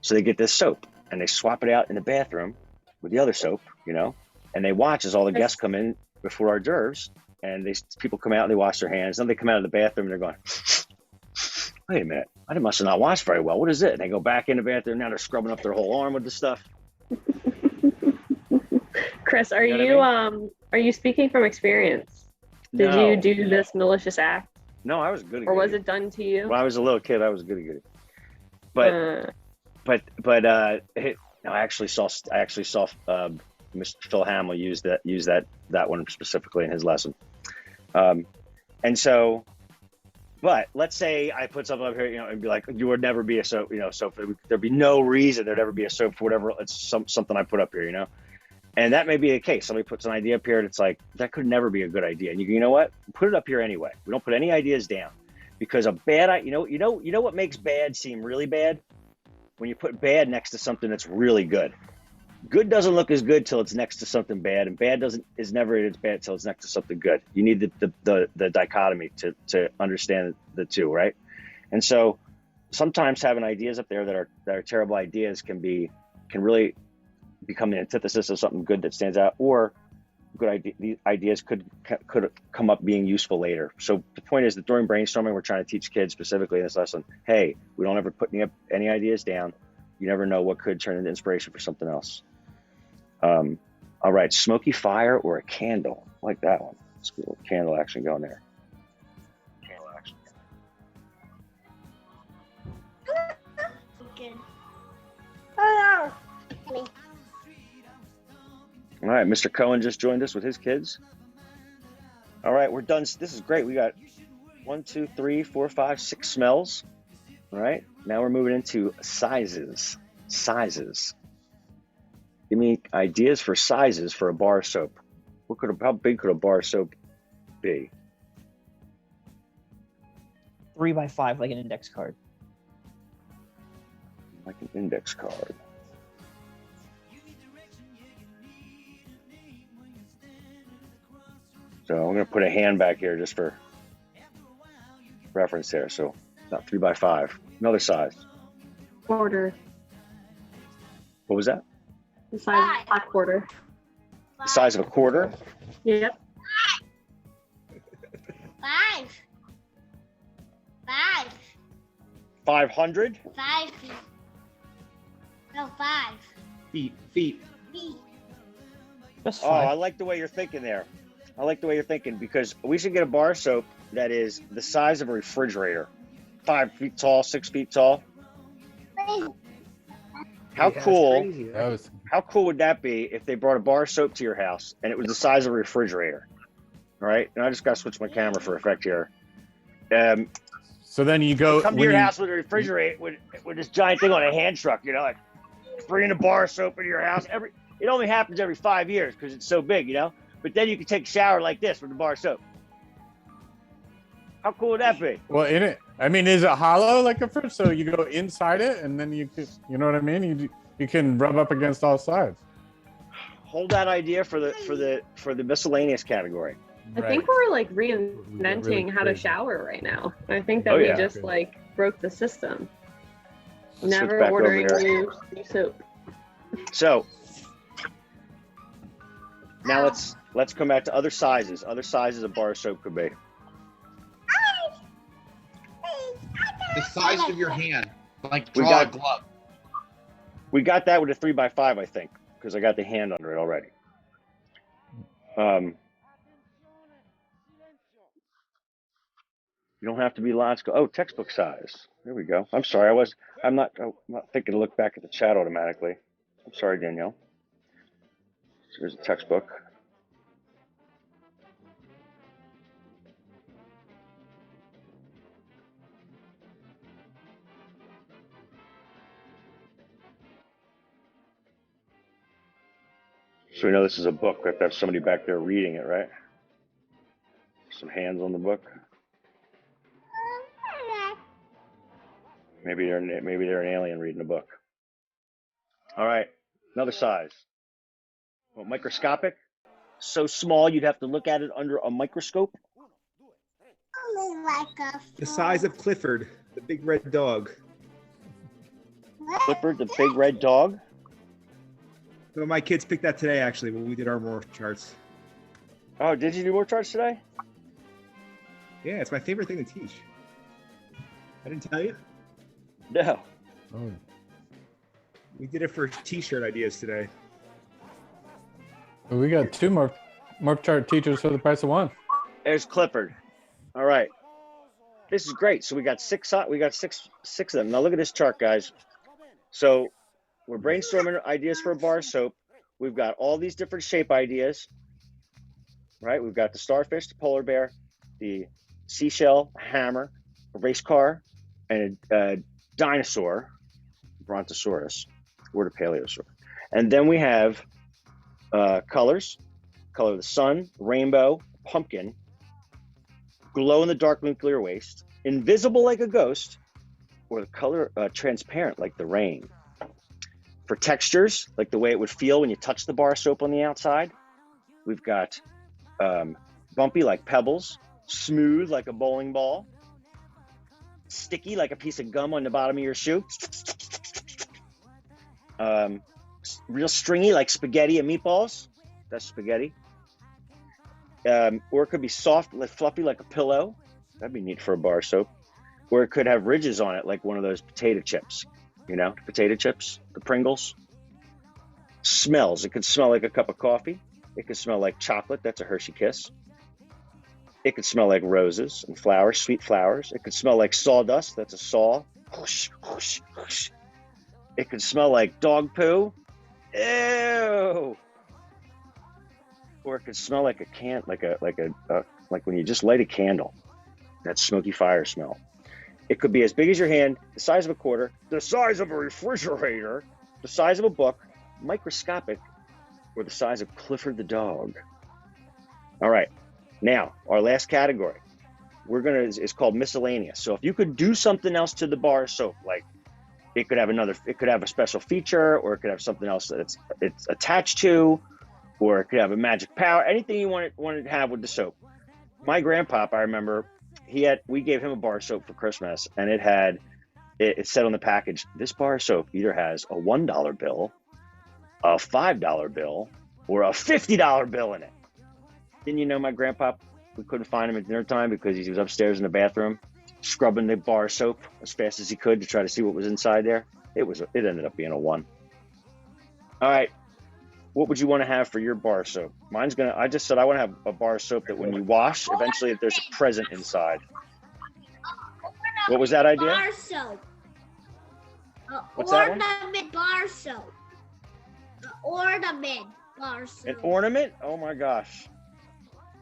so they get this soap and they swap it out in the bathroom with the other soap, you know, and they watch as all the guests come in before hors d'oeuvres, and people come out and they wash their hands. Then they come out of the bathroom and they're going, wait a minute, I must have not washed very well. What is it? And they go back in the bathroom. Now they're scrubbing up their whole arm with the stuff. Chris, are You know what I are you speaking from experience? Did No. you do this malicious act, No, I was good at or was it. it done to you? When I was a little kid, I was good at it. But no, I actually saw Mr. Phil Hamill use that one specifically in his lesson. And so, but let's say I put something up here, you know, and be like, you would never be a soap, you know, soap. There'd be no reason there'd ever be a soap for whatever. It's something I put up here, you know, and that may be the case. Somebody puts an idea up here, and it's like that could never be a good idea. And you know what? Put it up here anyway. We don't put any ideas down, because a bad, you know what makes bad seem really bad? When you put bad next to something that's really good. good doesn't look as good till it's next to something bad, and bad is never as bad till it's next to something good. You need the dichotomy to understand the two, right? And so sometimes having ideas up there that are terrible ideas can really become the antithesis of something good that stands out, or these ideas could come up being useful later. So the point is that during brainstorming, we're trying to teach kids specifically in this lesson, hey, we don't ever put any ideas down. You never know what could turn into inspiration for something else. All right, smoky fire or a candle. I like that one. Let's get a little candle action going there. Candle action. Good. All right, Mr. Cohen just joined us with his kids. All right, we're done. This is great. We got 1, 2, 3, 4, 5, 6 smells. All right, now we're moving into sizes. Sizes. Give me ideas for sizes for a bar soap. How big could a bar soap be? 3 by 5, like an index card. Like an index card. So I'm going to put a hand back here just for reference there. So not 3 by 5. Another size. Quarter. What was that? The size of a quarter. The size of a quarter? Yep. 5. 5. 500? 5 feet. No, 5 Feet. feet. Just Oh, I 5. like the way you're thinking there. I like the way you're thinking, because we should get a bar soap that is the size of a refrigerator. 5 feet tall, 6 feet tall. How cool? How cool would that be if they brought a bar soap to your house and it was the size of a refrigerator? All right, and I just got to switch my camera for effect here. So then you go Come to when your you- house with a refrigerator with this giant thing on a hand truck, you know, like bringing a bar of soap into your house. It only happens every 5 years because it's so big, you know. But then you can take a shower like this with the bar of soap. How cool would that be? Well, in it, I mean, is it hollow like a fridge? So you go inside it, and then you know what I mean? You can rub up against all sides. Hold that idea for the miscellaneous category. I think we're like reinventing really how to crazy. shower right now. I think that Oh, we yeah. just like broke the system. Let's switch Never back over ordering here. new soap. So now let's come back to other sizes. Other sizes a bar of soap could be. The size of your hand. Like We draw got- a glove. We got that with a 3 by 5, I think, because I got the hand under it already. You don't have to be logical. Oh, textbook size. There we go. I'm sorry. I'm not thinking to look back at the chat automatically. I'm sorry, Danielle. So here's a textbook. So we know this is a book. We have to have somebody back there reading it, right? Some hands on the book. Maybe they're an alien reading a book. All right, another size. Well, microscopic. So small you'd have to look at it under a microscope. The size of Clifford, the big red dog. Clifford, the big red dog. So my kids picked that today, actually, when we did our morph charts. Oh, did you do more charts today? Yeah, it's my favorite thing to teach. I didn't tell you? No. Oh. We did it for t-shirt ideas today. Well, we got 2 Morph Chart teachers for the price of 1. There's Clifford. All right. This is great. So we got six of them. Now look at this chart, guys. So we're brainstorming ideas for a bar of soap. We've got all these different shape ideas, right? We've got the starfish, the polar bear, the seashell, hammer, a race car, and a dinosaur, Brontosaurus, or the Paleosaur. And then we have colors, color of the sun, rainbow, pumpkin, glow in the dark nuclear waste, invisible like a ghost, or the color transparent like the rain. For textures, like the way it would feel when you touch the bar of soap on the outside, we've got bumpy like pebbles, smooth like a bowling ball, sticky like a piece of gum on the bottom of your shoe, real stringy like spaghetti and meatballs. That's spaghetti. Or it could be soft, like fluffy like a pillow. That'd be neat for a bar of soap. Or it could have ridges on it like one of those potato chips. You know, potato chips, the Pringles. Smells. It could smell like a cup of coffee. It could smell like chocolate. That's a Hershey Kiss. It could smell like roses and flowers, sweet flowers. It could smell like sawdust. That's a saw. Whoosh, whoosh, whoosh. It could smell like dog poo. Ew. Or it could smell like like when you just light a candle. That smoky fire smell. It could be as big as your hand, the size of a quarter, the size of a refrigerator, the size of a book, microscopic, or the size of Clifford the dog. All right, now our last category is called miscellaneous. So if you could do something else to the bar of soap, like it could have a special feature, or it could have something else that it's attached to, or it could have a magic power, anything you wanted to have with the soap. My grandpop, I remember, we gave him a bar of soap for Christmas, and it said on the package, this bar of soap either has a $1 bill, a $5 bill, or a $50 bill in it. Didn't you know my grandpa, we couldn't find him at dinner time because he was upstairs in the bathroom scrubbing the bar of soap as fast as he could to try to see what was inside there? It ended up being a 1. All right. What would you want to have for your bar of soap? I just said I want to have a bar of soap that when you wash, eventually there's a present inside. What was that idea? Bar soap. What's that one? Ornament bar soap. Ornament bar soap. An ornament? Oh my gosh.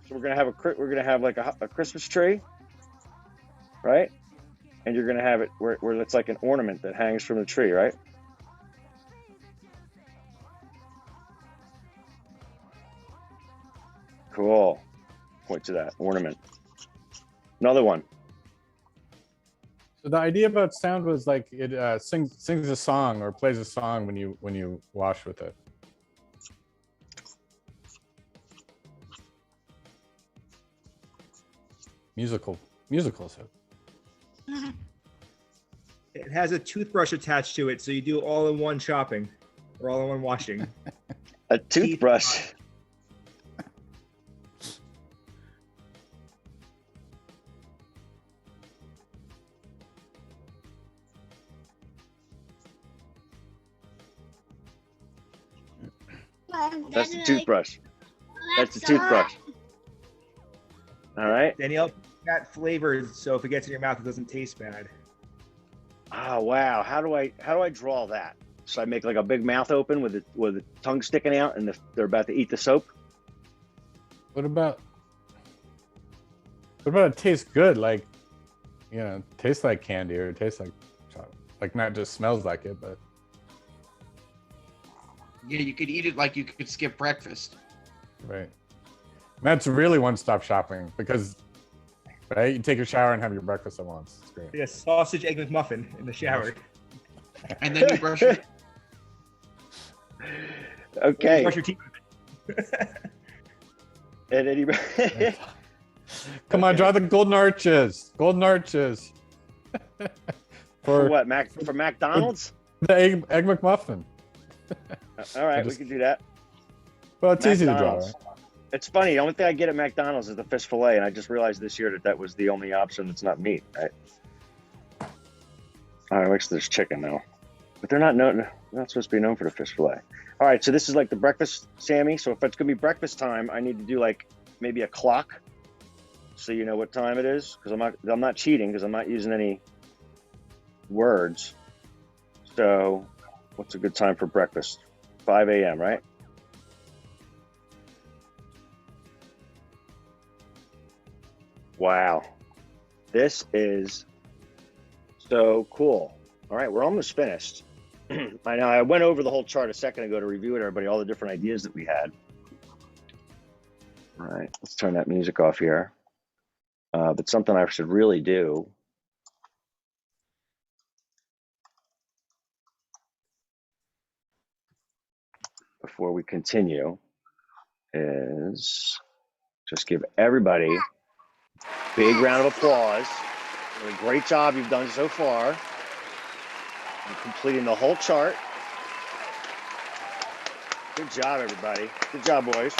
So we're gonna have like a Christmas tree, right? And you're gonna have it where it's like an ornament that hangs from the tree, right? Cool. Point to that ornament. Another one. So the idea about sound was like it sings a song or plays a song when you wash with it. Musical soap. It has a toothbrush attached to it, so you do all-in-one shopping or all-in-one washing. A toothbrush. That's the toothbrush. That's the toothbrush. All right. Danielle, that flavored, so if it gets in your mouth, it doesn't taste bad. Oh wow! How do I draw that? So I make like a big mouth open with the tongue sticking out, and they're about to eat the soap. What about it tastes good? Like, tastes like candy or tastes like chocolate. Like not just smells like it, but Yeah, you could eat it like you could skip breakfast. right. And that's really one-stop shopping because, right, you take a shower and have your breakfast at once. It's great. Yeah, sausage egg McMuffin in the shower. And then you brush your Okay. Brush your teeth. And then Come on, draw the golden arches. Golden arches. for what? For McDonald's? The egg McMuffin. All right, we can do that. Well, it's easy to draw, McDonald's. right? It's funny. The only thing I get at McDonald's is the fish fillet, and I just realized this year that was the only option that's not meat. Right? All right, actually, there's chicken though, but they're not supposed to be known for the fish fillet. All right, so this is like the breakfast, Sammy. So if it's gonna be breakfast time, I need to do like maybe a clock, so you know what time it is. Because I'm not cheating because I'm not using any words. So what's a good time for breakfast? 5 a.m. right? Wow, this is so cool. All right, we're almost finished. I know I went over the whole chart a second ago to review with everybody, all the different ideas that we had. All right, let's turn that music off here. But something I should really do. before we continue is just give everybody a big round of applause for the great job you've done so far in completing the whole chart. Good job, everybody. Good job, boys.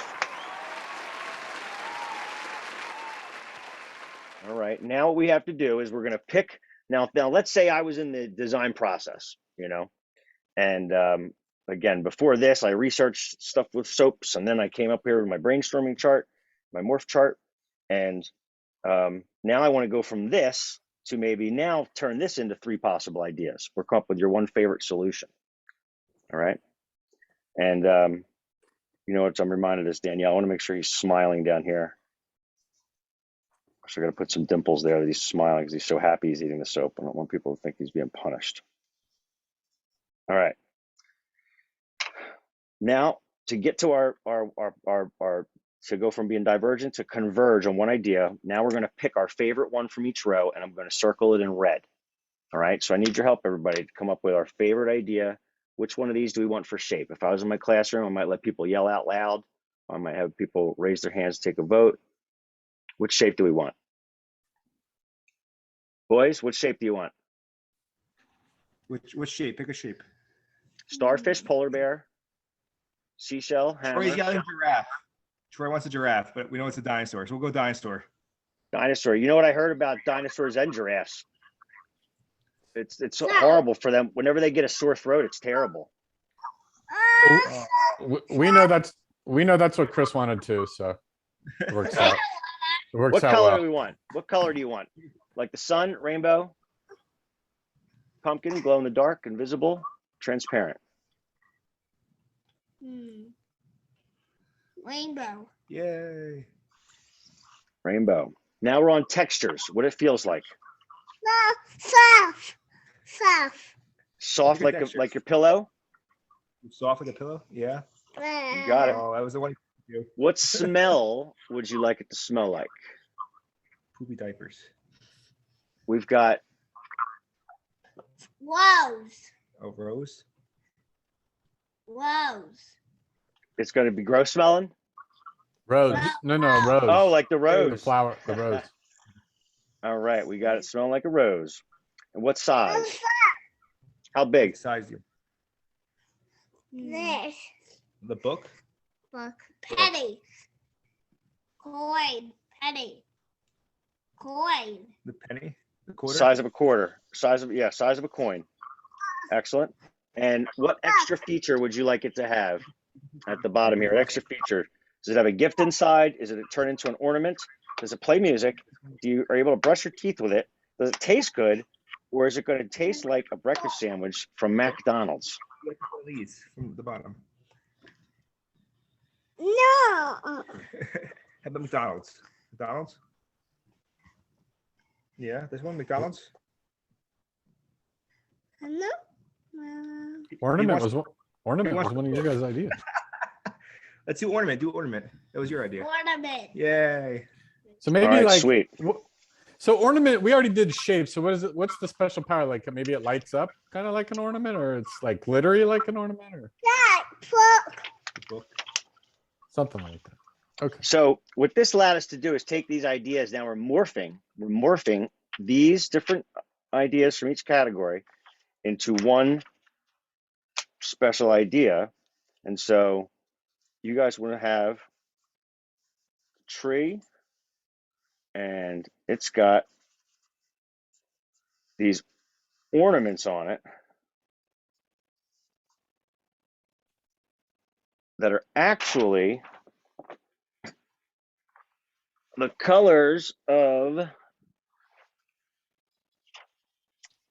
All right, now what we have to do is we're going to pick, now let's say I was in the design process, you know, and again, before this, I researched stuff with soaps, and then I came up here with my brainstorming chart, my morph chart, and now I want to go from this to maybe now turn this into 3 possible ideas, or come up with your one favorite solution. All right, and you know what, I'm reminded of this, Danielle, I want to make sure he's smiling down here. So I got to put some dimples there that he's smiling because he's so happy he's eating the soap. I don't want people to think he's being punished. All right. Now to get to our to go from being divergent to converge on one idea, now we're going to pick our favorite one from each row, and I'm going to circle it in red. All right. So I need your help, everybody, to come up with our favorite idea. Which one of these do we want for shape? If I was in my classroom, I might let people yell out loud. I might have people raise their hands, take a vote. Which shape do we want? Boys, which shape do you want? Which shape? Pick a shape. Starfish, polar bear, seashell, hammer. Troy's yelling giraffe. Troy wants a giraffe, but we know it's a dinosaur, so we'll go dinosaur. Dinosaur. You know what I heard about dinosaurs and giraffes? It's horrible for them. Whenever they get a sore throat, it's terrible. We know that's what Chris wanted too, so it works out. It works What out color well. do we want? What color do you want? Like the sun, rainbow, pumpkin, glow in the dark, invisible, transparent. Rainbow. Yay. Rainbow. Now we're on textures. What it feels like. Soft. Soft Good like textures. like your pillow. Soft like a pillow? Yeah. You got it. Oh, that was the one. What smell would you like it to smell like? Poopy diapers. We've got Rose. Oh, rose. it's going to be gross smelling. Rose. No, rose. Oh, like the The rose. flower, the rose. All right, we got it smelling like a rose. And what size? How big? Big size. This The book. book. Penny. Coin. Penny. Coin. The penny. The quarter. Size of a quarter. Size of a coin. Excellent. And what extra feature would you like it to have at the bottom here? Extra feature. Does it have a gift inside? Is it turn into an ornament? Does it play music? Are you able to brush your teeth with it? Does it taste good? Or is it going to taste like a breakfast sandwich from McDonald's? These from the bottom. No. How about McDonald's? McDonald's? Yeah, this one, McDonald's. No. Ornament wants- was one of your guys' ideas. Let's do ornament. Do ornament. That was your idea. Ornament. Yay. So maybe All right, like sweet. So ornament, we already did shape. So what is it? What's the special power? Like maybe it lights up kind of like an ornament, or it's like glittery like an ornament, or Book. something like that. Okay. So what this allowed us to do is take these ideas. Now we're morphing these different ideas from each category into one special idea. And so you guys want to have a tree, and it's got these ornaments on it that are actually the colors of, I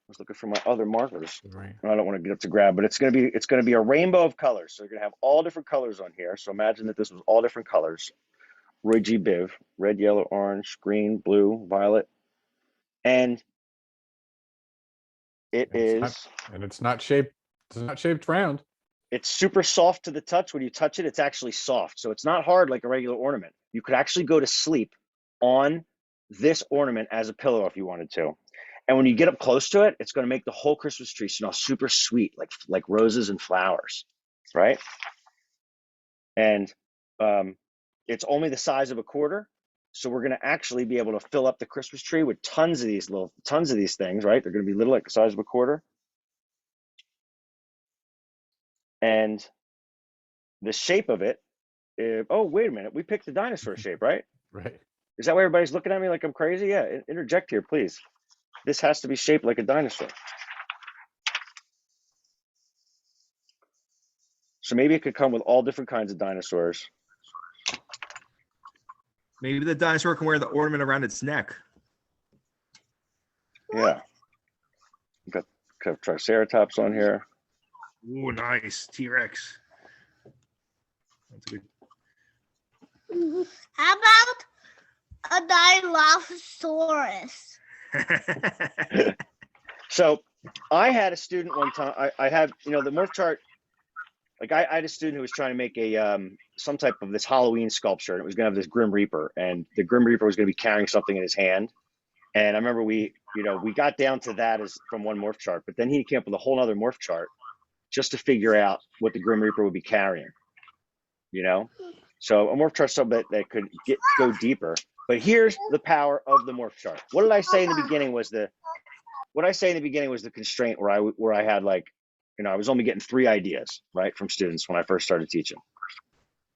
was looking for my other markers. Right. I don't want to get up to grab, but it's going to be a rainbow of colors. So you're going to have all different colors on here. So imagine that this was all different colors. Roy G. Biv, red, yellow, orange, green, blue, violet. And It's not shaped. It's not shaped round. it's super soft to the touch. When you touch it, it's actually soft. So it's not hard like a regular ornament. You could actually go to sleep on this ornament as a pillow if you wanted to. And when you get up close to it, it's going to make the whole Christmas tree smell super sweet, like roses and flowers, right? And it's only the size of a quarter. So we're going to actually be able to fill up the Christmas tree with tons of these things, right? They're going to be little, like the size of a quarter. And the shape of it, oh, wait a minute. We picked the dinosaur shape, right? Right. Is that why everybody's looking at me like I'm crazy? Yeah, interject here, please. This has to be shaped like a dinosaur. So maybe it could come with all different kinds of dinosaurs. Maybe the dinosaur can wear the ornament around its neck. Yeah. Got Triceratops on here. Ooh, nice. T-Rex. That's good. How about a Dilophosaurus? So I had a student one time. I have, the Morph Chart. Like I had a student who was trying to make a some type of this Halloween sculpture, and it was going to have this Grim Reaper, and the Grim Reaper was going to be carrying something in his hand. And I remember we got down to that as from one Morph Chart, but then he came up with a whole other Morph Chart just to figure out what the Grim Reaper would be carrying. So a Morph Chart something that could go deeper. But here's the power of the Morph Chart. What did I say in the beginning was the constraint where I had like, I was only getting 3 ideas, right, from students when I first started teaching,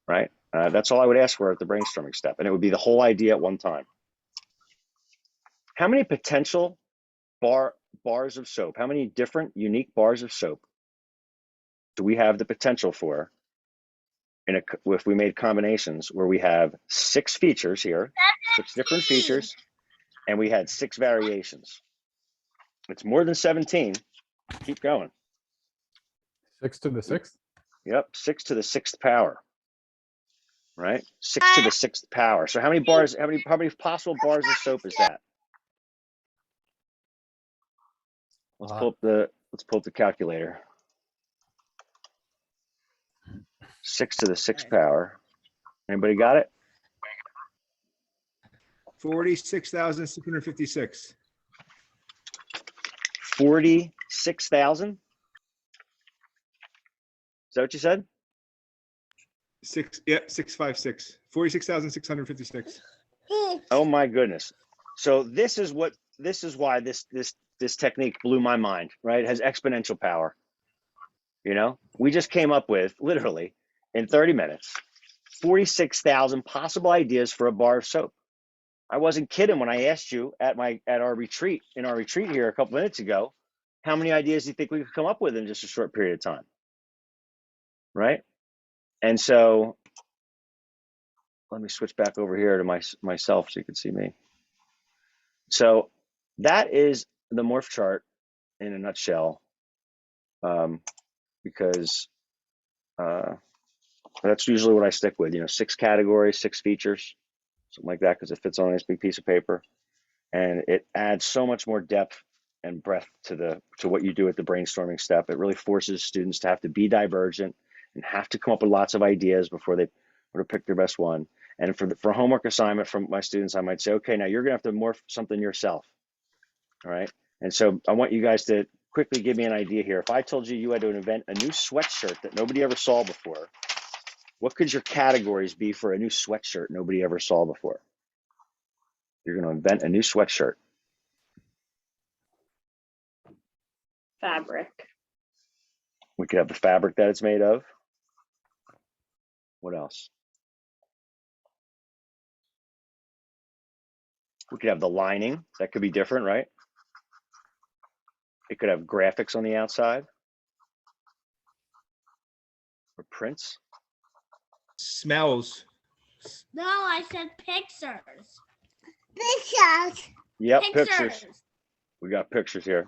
right? That's all I would ask for at the brainstorming step, and it would be the whole idea at one time. How many potential bars of soap? How many different unique bars of soap do we have the potential for if we made combinations where we have 6 features here, 6 different features, and we had 6 variations? It's more than 17. Keep going. 6 to the 6th? Yep, 6 to the 6th power. Right? 6 to the 6th power. So how many possible bars of soap is that? Let's pull up the calculator. 6 to the 6th power. Anybody got it? 46,656. 46,000? Is that what you said? 656. 46,656. Oh my goodness. So this is why this technique blew my mind, right? It has exponential power. We just came up with, literally in 30 minutes, 46,000 possible ideas for a bar of soap. I wasn't kidding when I asked you in our retreat here a couple minutes ago, how many ideas do you think we could come up with in just a short period of time? Right? And so let me switch back over here to myself so you can see me. So that is the Morph Chart in a nutshell, because that's usually what I stick with, 6 categories, 6 features, something like that, because it fits on this big piece of paper. And it adds so much more depth and breadth to what you do at the brainstorming step. It really forces students to have to be divergent and have to come up with lots of ideas before they pick their best one. And for homework assignment from my students, I might say, okay, now you're gonna have to morph something yourself. All right. And so I want you guys to quickly give me an idea here. If I told you had to invent a new sweatshirt that nobody ever saw before, what could your categories be for a new sweatshirt nobody ever saw before? You're going to invent a new sweatshirt. Fabric. We could have the fabric that it's made of. What else? We could have the lining. That could be different, right? It could have graphics on the outside. Or prints. Smells. No, I said pictures. Pictures. Yep, pictures. We got pictures here.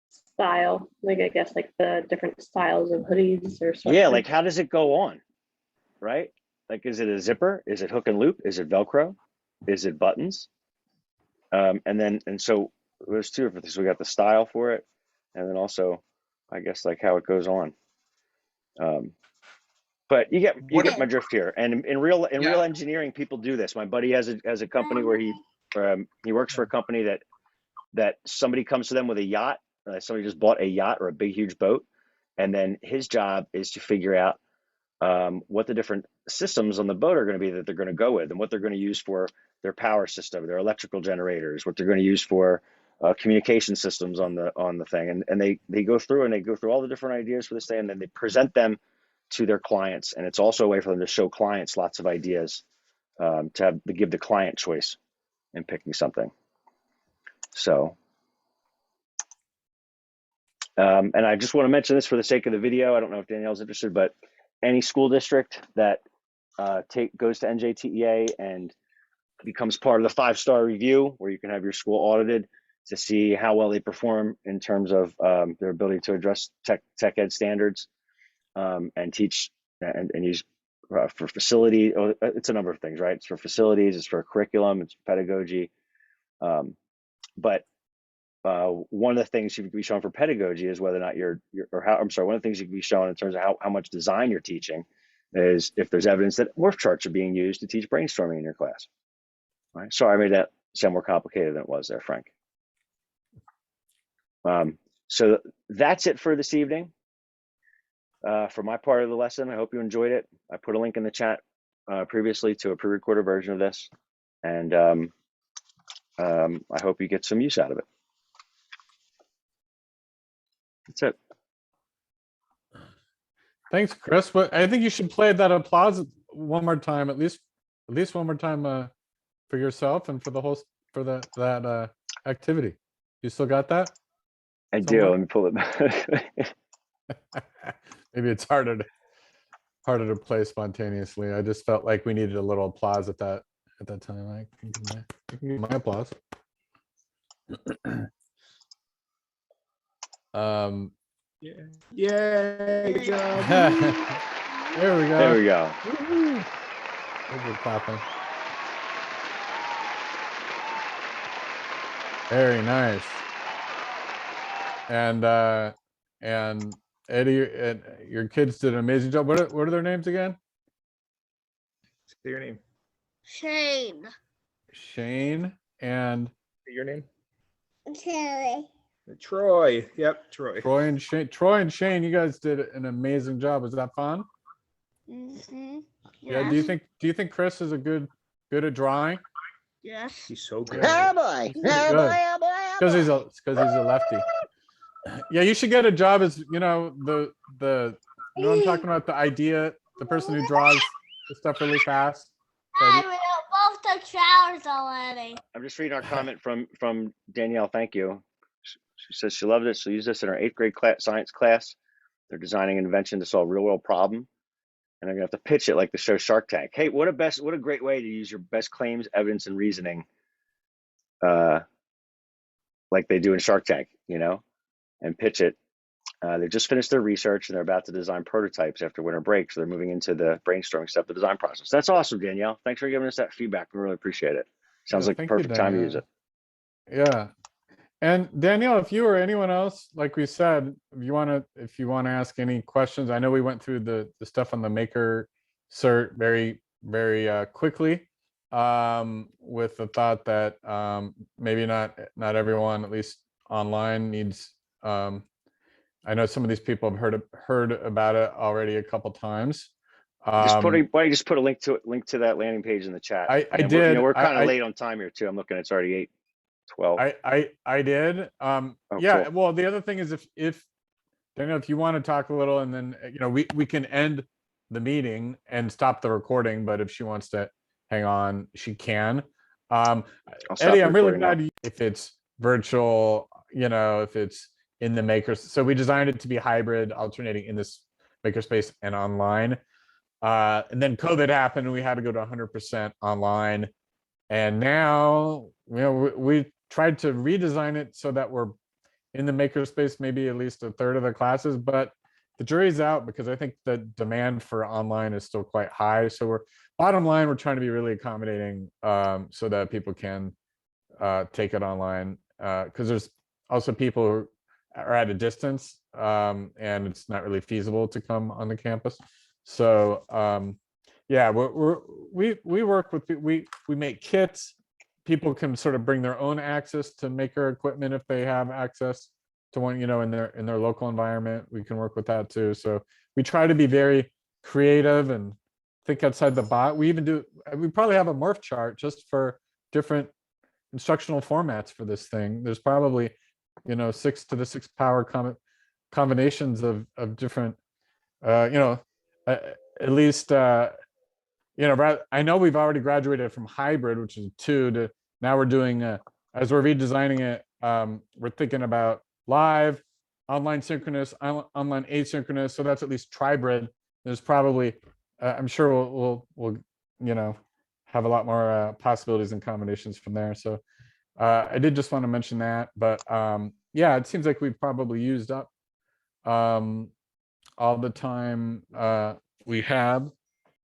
Style, like I guess like the different styles of hoodies or something. Yeah, like how does it go on, right? Like, is it a zipper? Is it hook and loop? Is it Velcro? Is it buttons? And so there's 2 different things. We got the style for it, and then also, I guess, like how it goes on. But you get my drift here. And in real engineering, people do this. My buddy has a company where he works for a company that somebody comes to them with a yacht. Somebody just bought a yacht or a big huge boat, and then his job is to figure out what the different systems on the boat are going to be that they're going to go with, and what they're going to use for their power system, their electrical generators, what they're going to use for communication systems on the thing. And they go through all the different ideas for this thing, and then they present them to their clients. And it's also a way for them to show clients lots of ideas, to give the client choice in picking something. So, and I just want to mention this for the sake of the video. I don't know if Danielle's interested, but any school district that goes to NJTEEA and becomes part of the 5-star review, where you can have your school audited to see how well they perform in terms of their ability to address tech ed standards, and teach and use for facility. It's a number of things, right? It's for facilities, it's for curriculum, it's pedagogy. But one of the things you can be shown for pedagogy is whether or not one of the things you can be shown in terms of how much design you're teaching is if there's evidence that Morph Charts are being used to teach brainstorming in your class. All right. Sorry, I made that sound more complicated than it was there, Frank. So that's it for this evening. For my part of the lesson, I hope you enjoyed it. I put a link in the chat previously to a pre-recorded version of this, and I hope you get some use out of it. That's it. Thanks, Chris. But I think you should play that applause one more time, at least one more time, for yourself and for the host for that activity. You still got that? I do. Let me pull it back. Maybe it's harder to play spontaneously. I just felt like we needed a little applause at that time. I can give my applause. Yeah. Good job. There we go. There we go. Good clapping. Very nice. And Eddie, your kids did an amazing job. What are their names again? Say your name. Shane and Say your name. Cherry. Troy. Yep, Troy. Troy and Shane, you guys did an amazing job. Was that fun? Mm-hmm. Yeah. Do you think Chris is good at drawing? Yes. He's so good. Oh boy. Because he's a lefty. Yeah, you should get a job as the you know what I'm talking about, the idea, the person who draws the stuff really fast. I went both the showers already. I'm just reading our comment from Danielle. Thank you. She says she loved it. She'll use this in her 8th grade science class. They're designing an invention to solve a real world problem, and they're gonna have to pitch it like the show Shark Tank. Hey, what a great way to use your best claims, evidence, and reasoning, like they do in Shark Tank, and pitch it. They just finished their research and they're about to design prototypes after winter break. So they're moving into the brainstorming step, the design process. That's awesome, Danielle. Thanks for giving us that feedback. We really appreciate it. Sounds like the perfect time to use it. Yeah. And Danielle, if you or anyone else, like we said, if you want to ask any questions, I know we went through the stuff on the Maker Cert very, very quickly, with the thought that maybe not everyone, at least online, needs. I know some of these people have heard about it already a couple times. Why don't you just put a link to that landing page in the chat? I did. We're kind of late on time here too. I'm looking. It's already 8:12. I did. Yeah. Cool. Well, the other thing is if Daniel, if you want to talk a little, and then we can end the meeting and stop the recording. But if she wants to hang on, she can. Eddie, I'm really glad if it's virtual. If it's in the Maker. So we designed it to be hybrid, alternating in this Makerspace and online. And then COVID happened, and we had to go to 100% online. And now, we tried to redesign it so that we're in the Makerspace, maybe at least a third of the classes, but the jury's out because I think the demand for online is still quite high. So bottom line, we're trying to be really accommodating, so that people can take it online. Because there's also people who are at a distance, and it's not really feasible to come on the campus. So yeah, we work with, we make kits. People can sort of bring their own access to Maker equipment if they have access to one, in their local environment. We can work with that too. So we try to be very creative and think outside the box. We probably have a morph chart just for different instructional formats for this thing. There's probably, 6 to the 6 power combinations of different, at least, I know we've already graduated from hybrid, which is 2, to now we're doing, as we're redesigning it, we're thinking about live, online synchronous, online asynchronous. So that's at least tribrid. There's probably, I'm sure we'll have a lot more possibilities and combinations from there. So I did just want to mention that, but yeah, it seems like we've probably used up all the time we have.